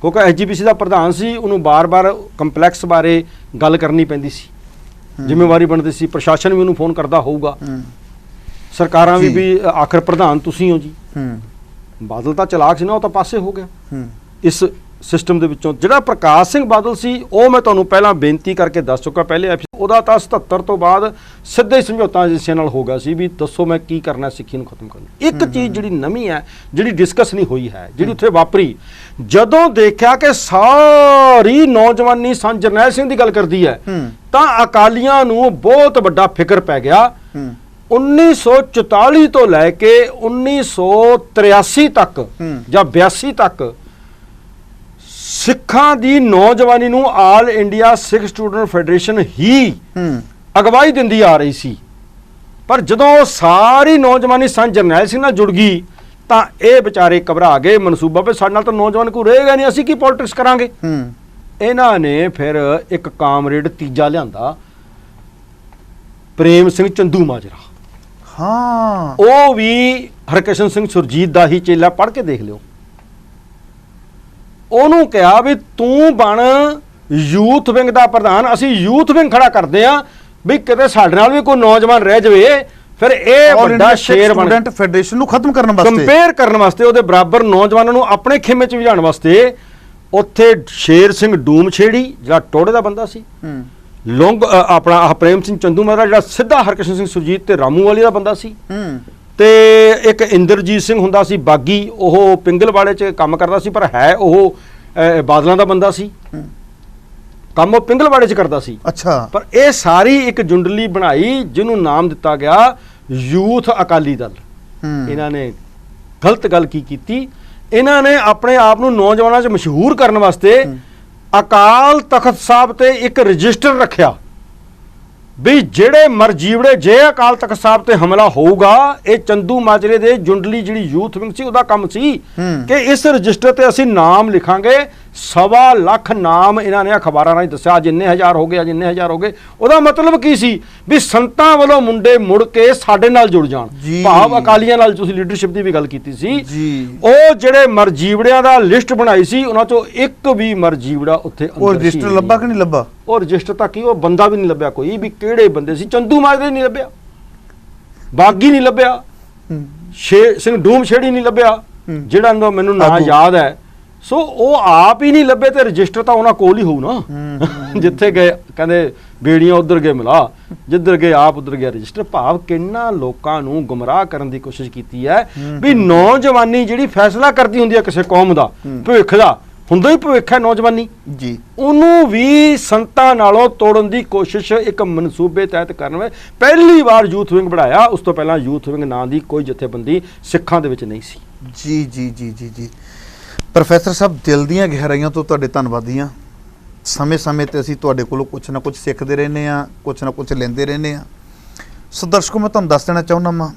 ਕਿਉਂਕਿ ਐਸਜੀਪੀਸੀ ਦਾ ਪ੍ਰਧਾਨ ਸੀ। ਉਹਨੂੰ ਬਾਰ-ਬਾਰ ਕੰਪਲੈਕਸ ਬਾਰੇ ਗੱਲ ਕਰਨੀ ਪੈਂਦੀ ਸੀ, ਜ਼ਿੰਮੇਵਾਰੀ ਬਣਦੀ ਸੀ। ਪ੍ਰਸ਼ਾਸਨ ਵੀ ਉਹਨੂੰ ਫੋਨ ਕਰਦਾ ਹੋਊਗਾ, ਸਰਕਾਰਾਂ ਵੀ ਆਖਰ ਪ੍ਰਧਾਨ ਤੁਸੀਂ ਹੋ ਜੀ। ਬਾਦਲ ਤਾਂ ਚਲਾਕ ਸੀ ਨਾ, ਉਹ ਤਾਂ ਪਾਸੇ ਹੋ ਗਿਆ ਇਸ ਸਿਸਟਮ ਦੇ ਵਿੱਚੋਂ। ਜਿਹੜਾ ਪ੍ਰਕਾਸ਼ ਸਿੰਘ ਬਾਦਲ ਸੀ, ਉਹ ਮੈਂ ਤੁਹਾਨੂੰ ਪਹਿਲਾਂ ਬੇਨਤੀ ਕਰਕੇ ਦੱਸ ਚੁੱਕਾ ਪਹਿਲੇ ਐਪੀਸੋਡ, ਉਹਦਾ ਤਾਂ 77 ਤੋਂ ਬਾਅਦ ਸਿੱਧਾ ਹੀ ਸਮਝੌਤਾ ਏਜੰਸੀਆਂ ਨਾਲ ਹੋ ਗਿਆ ਸੀ ਵੀ ਦੱਸੋ ਮੈਂ ਕੀ ਕਰਨਾ, ਸਿੱਖੀ ਨੂੰ ਖਤਮ ਕਰਨਾ। ਇੱਕ ਚੀਜ਼ ਜਿਹੜੀ ਨਵੀਂ ਹੈ, ਜਿਹੜੀ ਡਿਸਕਸ ਨਹੀਂ ਹੋਈ ਹੈ, ਜਿਹੜੀ ਉੱਥੇ ਵਾਪਰੀ, ਜਦੋਂ ਦੇਖਿਆ ਕਿ ਸਾਰੀ ਨੌਜਵਾਨੀ ਸੰਤ ਜਰਨੈਲ ਸਿੰਘ ਦੀ ਗੱਲ ਕਰਦੀ ਹੈ, ਤਾਂ ਅਕਾਲੀਆਂ ਨੂੰ ਬਹੁਤ ਵੱਡਾ ਫਿਕਰ ਪੈ ਗਿਆ। 1944 ਤੋਂ ਲੈ ਕੇ 1983 ਤੱਕ ਜਾਂ 82 ਤੱਕ ਸਿੱਖਾਂ ਦੀ ਨੌਜਵਾਨੀ ਨੂੰ ਆਲ ਇੰਡੀਆ ਸਿੱਖ ਸਟੂਡੈਂਟ ਫੈਡਰੇਸ਼ਨ ਹੀ ਅਗਵਾਈ ਦਿੰਦੀ ਆ ਰਹੀ ਸੀ। ਪਰ ਜਦੋਂ ਸਾਰੀ ਨੌਜਵਾਨੀ ਸੰਤ ਜਰਨੈਲ ਸਿੰਘ ਨਾਲ ਜੁੜ ਗਈ ਤਾਂ ਇਹ ਵਿਚਾਰੇ ਘਬਰਾ ਗਏ। ਮਨਸੂਬਾ ਵੀ ਸਾਡੇ ਨਾਲ ਤਾਂ ਨੌਜਵਾਨ ਕੋਈ ਰਹੇਗਾ ਨਹੀਂ, ਅਸੀਂ ਕੀ ਪੋਲਿਟਿਕਸ ਕਰਾਂਗੇ। ਇਹਨਾਂ ਨੇ ਫਿਰ ਇੱਕ ਕਾਮਰੇਡ ਤੀਜਾ ਲਿਆਂਦਾ, ਪ੍ਰੇਮ ਸਿੰਘ ਚੰਦੂ ਮਾਜਰਾ। ਹਾਂ, ਉਹ ਵੀ ਹਰਕਿਸ਼ਨ ਸਿੰਘ ਸੁਰਜੀਤ ਦਾ ਹੀ ਚੇਲਾ, ਪੜ੍ਹ ਕੇ ਦੇਖ ਲਿਓ। ਉਹਨੂੰ ਕਿਹਾ ਵੀ ਤੂੰ ਬਣ ਯੂਥ ਵਿੰਗ ਦਾ ਪ੍ਰਧਾਨ, ਅਸੀਂ ਯੂਥ ਵਿੰਗ ਖੜਾ ਕਰਦੇ ਆ ਵੀ ਕਿਤੇ ਸਾਡੇ ਨਾਲ ਵੀ ਕੋਈ ਨੌਜਵਾਨ ਰਹਿ ਜਾਵੇ। ਫਿਰ ਇਹ ਵੱਡਾ ਸ਼ੇਰ ਬਣ ਸਟੂਡੈਂਟ ਫੈਡਰੇਸ਼ਨ ਨੂੰ ਖਤਮ ਕਰਨ ਵਾਸਤੇ, ਕੰਪੇਅਰ ਕਰਨ ਵਾਸਤੇ, ਉਹਦੇ ਬਰਾਬਰ ਨੌਜਵਾਨਾਂ ਨੂੰ ਆਪਣੇ ਖੇਮੇ 'ਚ ਲਿਜਾਣ ਵਾਸਤੇ ਉੱਥੇ ਸ਼ੇਰ ਸਿੰਘ ਡੂਮਛੇੜੀ ਜਿਹੜਾ ਟੋੜੇ ਦਾ ਬੰਦਾ ਸੀ, ਆਪਣਾ ਪ੍ਰੇਮ ਸਿੰਘ ਚੰਦੂ ਮਾਜਰਾ ਜਿਹੜਾ ਸਿੱਧਾ ਹਰਕਿਸ਼ਨ ਸਿੰਘ ਸੁਰਜੀਤ ਤੇ ਰਾਮੂ ਵਾਲੀ ਦਾ ਬੰਦਾ ਸੀ, ਤੇ ਇੱਕ ਇੰਦਰਜੀਤ ਸਿੰਘ ਹੁੰਦਾ ਸੀ ਬਾਗੀ, ਉਹ ਪਿੰਗਲਵਾੜੇ 'ਚ ਕੰਮ ਕਰਦਾ ਸੀ ਪਰ ਹੈ ਉਹ ਬਾਦਲਾਂ ਦਾ ਬੰਦਾ ਸੀ, ਕੰਮ ਉਹ ਪਿੰਗਲਵਾੜੇ 'ਚ ਕਰਦਾ ਸੀ। ਅੱਛਾ। ਪਰ ਇਹ ਸਾਰੀ ਇੱਕ ਜੁੰਡਲੀ ਬਣਾਈ ਜਿਹਨੂੰ ਨਾਮ ਦਿੱਤਾ ਗਿਆ ਯੂਥ ਅਕਾਲੀ ਦਲ। ਇਹਨਾਂ ਨੇ ਗਲਤ ਗੱਲ ਕੀ ਕੀਤੀ, ਇਹਨਾਂ ਨੇ ਆਪਣੇ ਆਪ ਨੂੰ ਨੌਜਵਾਨਾਂ 'ਚ ਮਸ਼ਹੂਰ ਕਰਨ ਵਾਸਤੇ ਅਕਾਲ ਤਖਤ ਸਾਹਿਬ ਤੇ ਇੱਕ ਰਜਿਸਟਰ ਰੱਖਿਆ ਵੀ ਜਿਹੜੇ ਮਰਜੀਵੜੇ ਜੇ ਅਕਾਲ ਤਖਤ ਸਾਹਿਬ ਤੇ ਹਮਲਾ ਹੋਊਗਾ, ਇਹ ਚੰਦੂ ਮਾਜਰੇ ਦੇ ਜੁੰਡਲੀ ਜਿਹੜੀ ਯੂਥ ਵਿੰਗ ਸੀ ਉਹਦਾ ਕੰਮ ਸੀ ਕਿ ਇਸ ਰਜਿਸਟਰ ਤੇ ਅਸੀਂ ਨਾਮ ਲਿਖਾਂਗੇ। 1.25 ਲੱਖ ਨਾਮ ਇਹਨਾਂ ਨੇ ਅਖਬਾਰਾਂ ਰਾਹੀਂ ਦੱਸਿਆ, ਜਿੰਨੇ ਹਜ਼ਾਰ ਹੋ ਗਏ, ਅੱਜ ਇੰਨੇ ਹਜ਼ਾਰ ਹੋ ਗਏ। ਉਹਦਾ ਮਤਲਬ ਕੀ ਸੀ ਵੀ ਸੰਤਾਂ ਵੱਲੋਂ ਮੁੰਡੇ ਮੁੜ ਕੇ ਸਾਡੇ ਨਾਲ ਜੁੜ ਜਾਣ। ਭਾਵ ਅਕਾਲੀਆਂ ਨਾਲ ਤੁਸੀਂ ਲੀਡਰਸ਼ਿਪ ਦੀ ਵੀ ਗੱਲ ਕੀਤੀ ਸੀ, ਉਹ ਜਿਹੜੇ ਮਰਜੀਵੜਿਆਂ ਦਾ ਲਿਸਟ ਬਣਾਈ ਸੀ ਉਹਨਾਂ ਚੋਂ ਇੱਕ ਵੀ ਮਰਜੀਵੜਾ ਉੱਥੇ ਉਹ ਰਜਿਸਟਰ ਲੱਭਾ ਕਿ ਨਹੀਂ ਲੱਭਾ? ਉਹ ਰਜਿਸਟਰ ਤਾਂ ਕੀ, ਉਹ ਬੰਦਾ ਵੀ ਨਹੀਂ ਲੱਭਿਆ ਕੋਈ ਵੀ ਕਿਹੜੇ ਬੰਦੇ ਸੀ। ਚੰਦੂ ਮਾਜਰੇ ਨਹੀਂ ਲੱਭਿਆ, ਬਾਗੀ ਨਹੀਂ ਲੱਭਿਆ, ਸ਼ੇਰ ਸਿੰਘ ਡੂਮਛੇੜੀ ਨਹੀਂ ਲੱਭਿਆ, ਜਿਹੜਾ ਮੈਨੂੰ ਨਾਂ ਯਾਦ ਹੈ। ਸੋ ਉਹ ਆਪ ਹੀ ਨਹੀਂ ਲੱਭੇ ਤੇ ਰਜਿਸਟਰ ਤਾਂ ਉਹਨਾਂ ਕੋਲ ਹੀ ਹੋਊ ਨਾ। ਜਿੱਥੇ ਗਏ ਕਹਿੰਦੇ ਬੇੜੀਆਂ ਉਧਰ ਗਏ ਮਿਲਾ, ਜਿੱਧਰ ਗਏ ਆਪ ਉਧਰ ਗਿਆ ਰਜਿਸਟਰ। ਭਾਵ ਕਿੰਨਾ ਲੋਕਾਂ ਨੂੰ ਗੁੰਮਰਾਹ ਕਰਨ ਦੀ ਕੋਸ਼ਿਸ਼ ਕੀਤੀ ਹੈ ਵੀ ਨੌਜਵਾਨੀ ਜਿਹੜੀ ਫੈਸਲਾ ਕਰਦੀ ਹੁੰਦੀ ਹੈ ਕਿਸੇ ਕੌਮ ਦਾ ਭਵਿੱਖ ਦਾ, ਹੁੰਦਾ ਹੀ ਭਵਿੱਖ ਹੈ ਨੌਜਵਾਨੀ ਜੀ, ਉਹਨੂੰ ਵੀ ਸੰਤਾਂ ਨਾਲੋਂ ਤੋੜਨ ਦੀ ਕੋਸ਼ਿਸ਼ ਇੱਕ ਮਨਸੂਬੇ ਤਹਿਤ ਕਰਨ ਵਿੱਚ ਪਹਿਲੀ ਵਾਰ ਯੂਥ ਵਿੰਗ ਬਣਾਇਆ। ਉਸ ਤੋਂ ਪਹਿਲਾਂ ਯੂਥ ਵਿੰਗ ਨਾਂ ਦੀ ਕੋਈ ਜਥੇਬੰਦੀ ਸਿੱਖਾਂ ਦੇ ਵਿੱਚ ਨਹੀਂ ਸੀ। ਜੀ ਜੀ ਜੀ ਜੀ ਜੀ ਪ੍ਰੋਫੈਸਰ ਸਾਹਿਬ, ਦਿਲ ਦੀਆਂ ਗਹਿਰਾਈਆਂ ਤੋਂ ਤੁਹਾਡੇ ਧੰਨਵਾਦੀ ਹਾਂ। ਸਮੇਂ-ਸਮੇਂ ਤੇ ਅਸੀਂ ਤੁਹਾਡੇ ਕੋਲੋਂ ਕੁਛ ਨਾ ਕੁਛ ਸਿੱਖਦੇ ਰਹਿੰਦੇ ਹਾਂ, ਕੁਛ ਨਾ ਕੁਛ ਲੈਂਦੇ ਰਹਿੰਦੇ ਹਾਂ। ਸੋ ਦਰਸ਼ਕੋ, ਮੈਂ ਤੁਹਾਨੂੰ ਦੱਸ ਦੇਣਾ ਚਾਹੁੰਦਾ ਹਾਂ,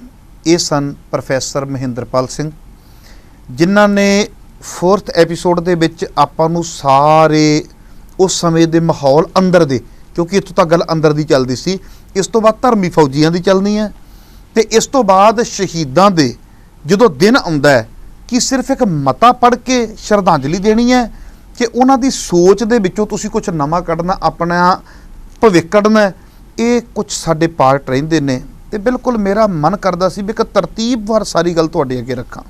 ਇਹ ਸਨ ਪ੍ਰੋਫੈਸਰ ਮਹਿੰਦਰਪਾਲ ਸਿੰਘ, ਜਿਨ੍ਹਾਂ ਨੇ 4th ਐਪੀਸੋਡ ਦੇ ਵਿੱਚ ਆਪਾਂ ਨੂੰ ਸਾਰੇ ਉਸ ਸਮੇਂ ਦੇ ਮਾਹੌਲ ਅੰਦਰ ਦੇ, ਕਿਉਂਕਿ ਇੱਥੋਂ ਤੱਕ ਗੱਲ ਅੰਦਰ ਦੀ ਚੱਲਦੀ ਸੀ, ਇਸ ਤੋਂ ਬਾਅਦ ਧਰਮੀ ਫੌਜੀਆਂ ਦੀ ਚੱਲਣੀ ਹੈ, ਤੇ ਇਸ ਤੋਂ ਬਾਅਦ ਸ਼ਹੀਦਾਂ ਦੇ ਜਦੋਂ ਦਿਨ ਆਉਂਦਾ ਹੈ ਕਿ ਸਿਰਫ ਇੱਕ ਮਤਾ ਪੜ੍ਹ ਕੇ ਸ਼ਰਧਾਂਜਲੀ ਦੇਣੀ ਹੈ ਕਿ ਉਹਨਾਂ ਦੀ ਸੋਚ ਦੇ ਵਿੱਚੋਂ ਤੁਸੀਂ ਕੁਝ ਨਵਾਂ ਕੱਢਣਾ, ਆਪਣਾ ਭਵਿੱਖ ਕੱਢਣਾ। ਇਹ ਕੁਝ ਸਾਡੇ ਪਾਰਟ ਰਹਿੰਦੇ ਨੇ ਤੇ ਬਿਲਕੁਲ ਮੇਰਾ ਮਨ ਕਰਦਾ ਸੀ ਵੀ ਇੱਕ ਤਰਤੀਬਵਾਰ ਸਾਰੀ ਗੱਲ ਤੁਹਾਡੇ ਅੱਗੇ ਰੱਖਾਂ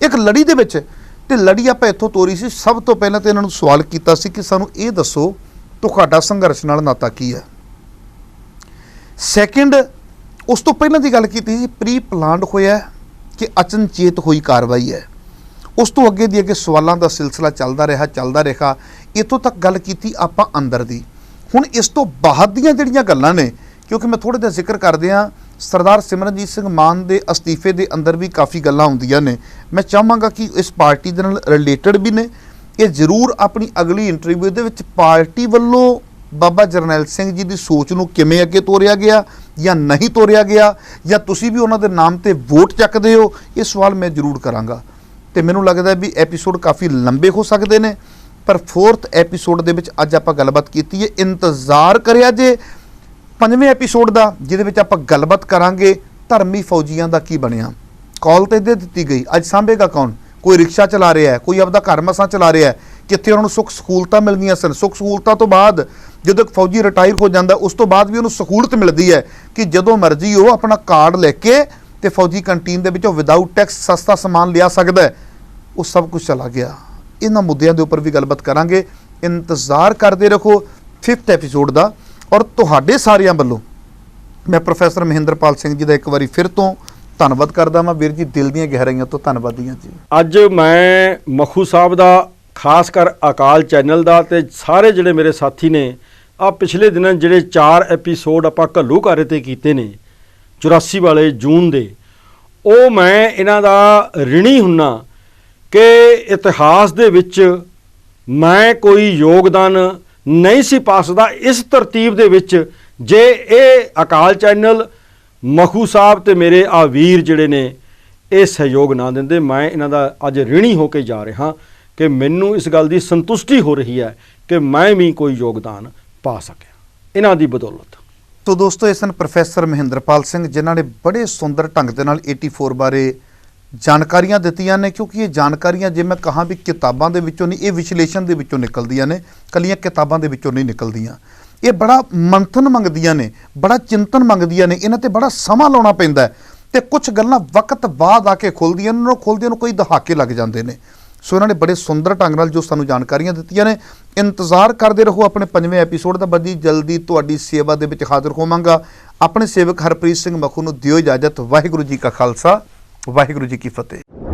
ਇੱਕ ਲੜੀ ਦੇ ਵਿੱਚ। ਤੇ ਲੜੀ ਆਪਾਂ ਇੱਥੋਂ ਤੋਰੀ ਸੀ। ਸਭ ਤੋਂ ਪਹਿਲਾਂ ਤਾਂ ਇਹਨਾਂ ਨੂੰ ਸਵਾਲ ਕੀਤਾ ਸੀ ਕਿ ਸਾਨੂੰ ਇਹ ਦੱਸੋ ਤੁਹਾਡਾ ਸੰਘਰਸ਼ ਨਾਲ ਨਾਤਾ ਕੀ ਹੈ। ਸੈਕਿੰਡ, ਉਸ ਤੋਂ ਪਹਿਲਾਂ ਦੀ ਗੱਲ ਕੀਤੀ ਸੀ ਪ੍ਰੀ ਪਲਾਨਡ ਹੋਇਆ ਕਿ ਅਚਨਚੇਤ ਹੋਈ ਕਾਰਵਾਈ ਹੈ। ਉਸ ਤੋਂ ਅੱਗੇ ਦੀ ਅੱਗੇ ਸਵਾਲਾਂ ਦਾ ਸਿਲਸਿਲਾ ਚੱਲਦਾ ਰਿਹਾ। ਇੱਥੋਂ ਤੱਕ ਗੱਲ ਕੀਤੀ ਆਪਾਂ ਅੰਦਰ ਦੀ। ਹੁਣ ਇਸ ਤੋਂ ਬਾਅਦ ਦੀਆਂ ਜਿਹੜੀਆਂ ਗੱਲਾਂ ਨੇ, ਕਿਉਂਕਿ ਮੈਂ ਥੋੜ੍ਹਾ ਜਿਹਾ ਜ਼ਿਕਰ ਕਰਦੇ ਹਾਂ, ਸਰਦਾਰ ਸਿਮਰਨਜੀਤ ਸਿੰਘ ਮਾਨ ਦੇ ਅਸਤੀਫੇ ਦੇ ਅੰਦਰ ਵੀ ਕਾਫੀ ਗੱਲਾਂ ਹੁੰਦੀਆਂ ਨੇ। ਮੈਂ ਚਾਹਾਂਗਾ ਕਿ ਇਸ ਪਾਰਟੀ ਦੇ ਨਾਲ ਰਿਲੇਟਡ ਵੀ ਨੇ, ਇਹ ਜ਼ਰੂਰ ਆਪਣੀ ਅਗਲੀ ਇੰਟਰਵਿਊ ਦੇ ਵਿੱਚ ਪਾਰਟੀ ਵੱਲੋਂ ਬਾਬਾ ਜਰਨੈਲ ਸਿੰਘ ਜੀ ਦੀ ਸੋਚ ਨੂੰ ਕਿਵੇਂ ਅੱਗੇ ਤੋਰਿਆ ਗਿਆ ਜਾਂ ਨਹੀਂ ਤੋਰਿਆ ਗਿਆ, ਜਾਂ ਤੁਸੀਂ ਵੀ ਉਹਨਾਂ ਦੇ ਨਾਮ ਤੇ ਵੋਟ ਚੱਕਦੇ ਹੋ, ਇਹ ਸਵਾਲ ਮੈਂ ਜ਼ਰੂਰ ਕਰਾਂਗਾ। ਤੇ ਮੈਨੂੰ ਲੱਗਦਾ ਵੀ ਐਪੀਸੋਡ ਕਾਫੀ ਲੰਬੇ ਹੋ ਸਕਦੇ ਨੇ, ਪਰ 4th ਐਪੀਸੋਡ ਦੇ ਵਿੱਚ ਅੱਜ ਆਪਾਂ ਗੱਲਬਾਤ ਕੀਤੀ ਹੈ। ਇੰਤਜ਼ਾਰ ਕਰਿਆ ਜੇ 5ਵੇਂ ਐਪੀਸੋਡ ਦਾ, ਜਿਹਦੇ ਵਿੱਚ ਆਪਾਂ ਗੱਲਬਾਤ ਕਰਾਂਗੇ ਧਰਮੀ ਫੌਜੀਆਂ ਦਾ ਕੀ ਬਣਿਆ। ਕਾਲ ਤੇ ਦੇ ਦਿੱਤੀ ਗਈ, ਅੱਜ ਸਾਂਭੇਗਾ ਕੌਣ? ਕੋਈ ਰਿਕਸ਼ਾ ਚਲਾ ਰਿਹਾ ਹੈ, ਕੋਈ ਆਪਦਾ ਘਰ ਮਸਾਂ ਚਲਾ ਰਿਹਾ ਹੈ, ਕਿੱਥੇ ਉਹਨਾਂ ਨੂੰ ਸੁੱਖ ਸਹੂਲਤਾਂ ਮਿਲਦੀਆਂ ਸਨ। ਸੁੱਖ ਸਹੂਲਤਾਂ ਤੋਂ ਬਾਅਦ ਜਦੋਂ ਇੱਕ ਫੌਜੀ ਰਿਟਾਇਰ ਹੋ ਜਾਂਦਾ, ਉਸ ਤੋਂ ਬਾਅਦ ਵੀ ਉਹਨੂੰ ਸਹੂਲਤ ਮਿਲਦੀ ਹੈ ਕਿ ਜਦੋਂ ਮਰਜ਼ੀ ਉਹ ਆਪਣਾ ਕਾਰਡ ਲੈ ਕੇ ਤੇ ਫੌਜੀ ਕੰਟੀਨ ਦੇ ਵਿੱਚੋਂ ਵਿਦਆਊਟ ਟੈਕਸ ਸਸਤਾ ਸਮਾਨ ਲਿਆ ਸਕਦਾ ਹੈ। ਉਹ ਸਭ ਕੁਝ ਚਲਾ ਗਿਆ। ਇਹਨਾਂ ਮੁੱਦਿਆਂ ਦੇ ਉੱਪਰ ਵੀ ਗੱਲਬਾਤ ਕਰਾਂਗੇ। ਇੰਤਜ਼ਾਰ ਕਰਦੇ ਰਹੋ 5th ਐਪੀਸੋਡ ਦਾ। ਔਰ ਤੁਹਾਡੇ ਸਾਰਿਆਂ ਵੱਲੋਂ ਮੈਂ ਪ੍ਰੋਫੈਸਰ ਮਹਿੰਦਰਪਾਲ ਸਿੰਘ ਜੀ ਦਾ ਇੱਕ ਵਾਰੀ ਫਿਰ ਤੋਂ ਧੰਨਵਾਦ ਕਰਦਾ ਹਾਂ। ਵੀਰ ਜੀ, ਦਿਲ ਦੀਆਂ ਗਹਿਰਾਈਆਂ ਤੋਂ ਧੰਨਵਾਦੀਆਂ ਜੀ। ਅੱਜ ਮੈਂ ਮਖੂ ਸਾਹਿਬ ਦਾ, ਖਾਸ ਕਰ ਅਕਾਲ ਚੈਨਲ ਦਾ ਤੇ ਸਾਰੇ ਜਿਹੜੇ ਮੇਰੇ ਸਾਥੀ ਨੇ, ਆ ਪਿਛਲੇ ਦਿਨਾਂ ਜਿਹੜੇ 4 ਐਪੀਸੋਡ ਆਪਾਂ ਘੱਲੂਘਾਰੇ ਤੇ ਕੀਤੇ ਨੇ 84 ਵਾਲੇ ਜੂਨ ਦੇ, ਉਹ ਮੈਂ ਇਹਨਾਂ ਦਾ ਰਿਣੀ ਹੁੰਨਾ ਕਿ ਇਤਿਹਾਸ ਦੇ ਵਿੱਚ ਮੈਂ ਕੋਈ ਯੋਗਦਾਨ ਨਹੀਂ ਸੀ ਪਾ ਸਕਦਾ ਇਸ ਤਰਤੀਬ ਦੇ ਵਿੱਚ ਜੇ ਇਹ ਅਕਾਲ ਚੈਨਲ, ਮਖੂ ਸਾਹਿਬ ਤੇ ਮੇਰੇ ਆ ਵੀਰ ਜਿਹੜੇ ਨੇ ਇਹ ਸਹਿਯੋਗ ਨਾ ਦਿੰਦੇ, ਮੈਂ ਇਹਨਾਂ ਦਾ ਅੱਜ ਰਿਣੀ ਹੋ ਕੇ ਜਾ ਰਿਹਾ ਕਿ ਮੈਨੂੰ ਇਸ ਗੱਲ ਦੀ ਸੰਤੁਸ਼ਟੀ ਹੋ ਰਹੀ ਹੈ ਕਿ ਮੈਂ ਵੀ ਕੋਈ ਯੋਗਦਾਨ ਪਾ ਸਕਿਆ ਇਹਨਾਂ ਦੀ ਬਦੌਲਤ। ਤੋ ਦੋਸਤੋ, ਇਸ ਹਨ ਪ੍ਰੋਫੈਸਰ ਮਹਿੰਦਰਪਾਲ ਸਿੰਘ, ਜਿਨ੍ਹਾਂ ਨੇ ਬੜੇ ਸੁੰਦਰ ਢੰਗ ਦੇ ਨਾਲ 84 ਬਾਰੇ ਜਾਣਕਾਰੀਆਂ ਦਿੱਤੀਆਂ ਨੇ, ਕਿਉਂਕਿ ਇਹ ਜਾਣਕਾਰੀਆਂ ਜੇ ਮੈਂ ਕਹਾਂ ਵੀ ਕਿਤਾਬਾਂ ਦੇ ਵਿੱਚੋਂ ਨਹੀਂ, ਇਹ ਵਿਸ਼ਲੇਸ਼ਣ ਦੇ ਵਿੱਚੋਂ ਨਿਕਲਦੀਆਂ ਨੇ, ਕੱਲੀਆਂ ਕਿਤਾਬਾਂ ਦੇ ਵਿੱਚੋਂ ਨਹੀਂ ਨਿਕਲਦੀਆਂ। ਇਹ ਬੜਾ ਮੰਥਨ ਮੰਗਦੀਆਂ ਨੇ, ਬੜਾ ਚਿੰਤਨ ਮੰਗਦੀਆਂ ਨੇ, ਇਹਨਾਂ ਤੇ ਬੜਾ ਸਮਾਂ ਲਾਉਣਾ ਪੈਂਦਾ ਹੈ ਤੇ ਕੁਝ ਗੱਲਾਂ ਵਕਤ ਬਾਅਦ ਆ ਕੇ ਖੁੱਲ੍ਹਦੀਆਂ, ਉਹਨਾਂ ਨੂੰ ਖੁੱਲ੍ਹਦਿਆਂ ਨੂੰ ਕੋਈ ਦਹਾਕੇ ਲੱਗ ਜਾਂਦੇ ਨੇ। ਸੋ ਇਹਨਾਂ ਨੇ ਬੜੇ ਸੁੰਦਰ ਢੰਗ ਨਾਲ ਜੋ ਸਾਨੂੰ ਜਾਣਕਾਰੀਆਂ ਦਿੱਤੀਆਂ ਨੇ। ਇੰਤਜ਼ਾਰ ਕਰਦੇ ਰਹੋ ਆਪਣੇ 5ਵੇਂ ਐਪੀਸੋਡ ਦਾ। ਬੜੀ ਜਲਦੀ ਤੁਹਾਡੀ ਸੇਵਾ ਦੇ ਵਿੱਚ ਹਾਜ਼ਰ ਹੋਵਾਂਗਾ। ਆਪਣੇ ਸੇਵਕ ਹਰਪ੍ਰੀਤ ਸਿੰਘ ਮਖੂ ਨੂੰ ਦਿਓ ਇਜਾਜ਼ਤ। ਵਾਹਿਗੁਰੂ ਜੀ ਕਾ ਖਾਲਸਾ, ਵਾਹਿਗੁਰੂ ਜੀ ਕੀ ਫਤਿਹ।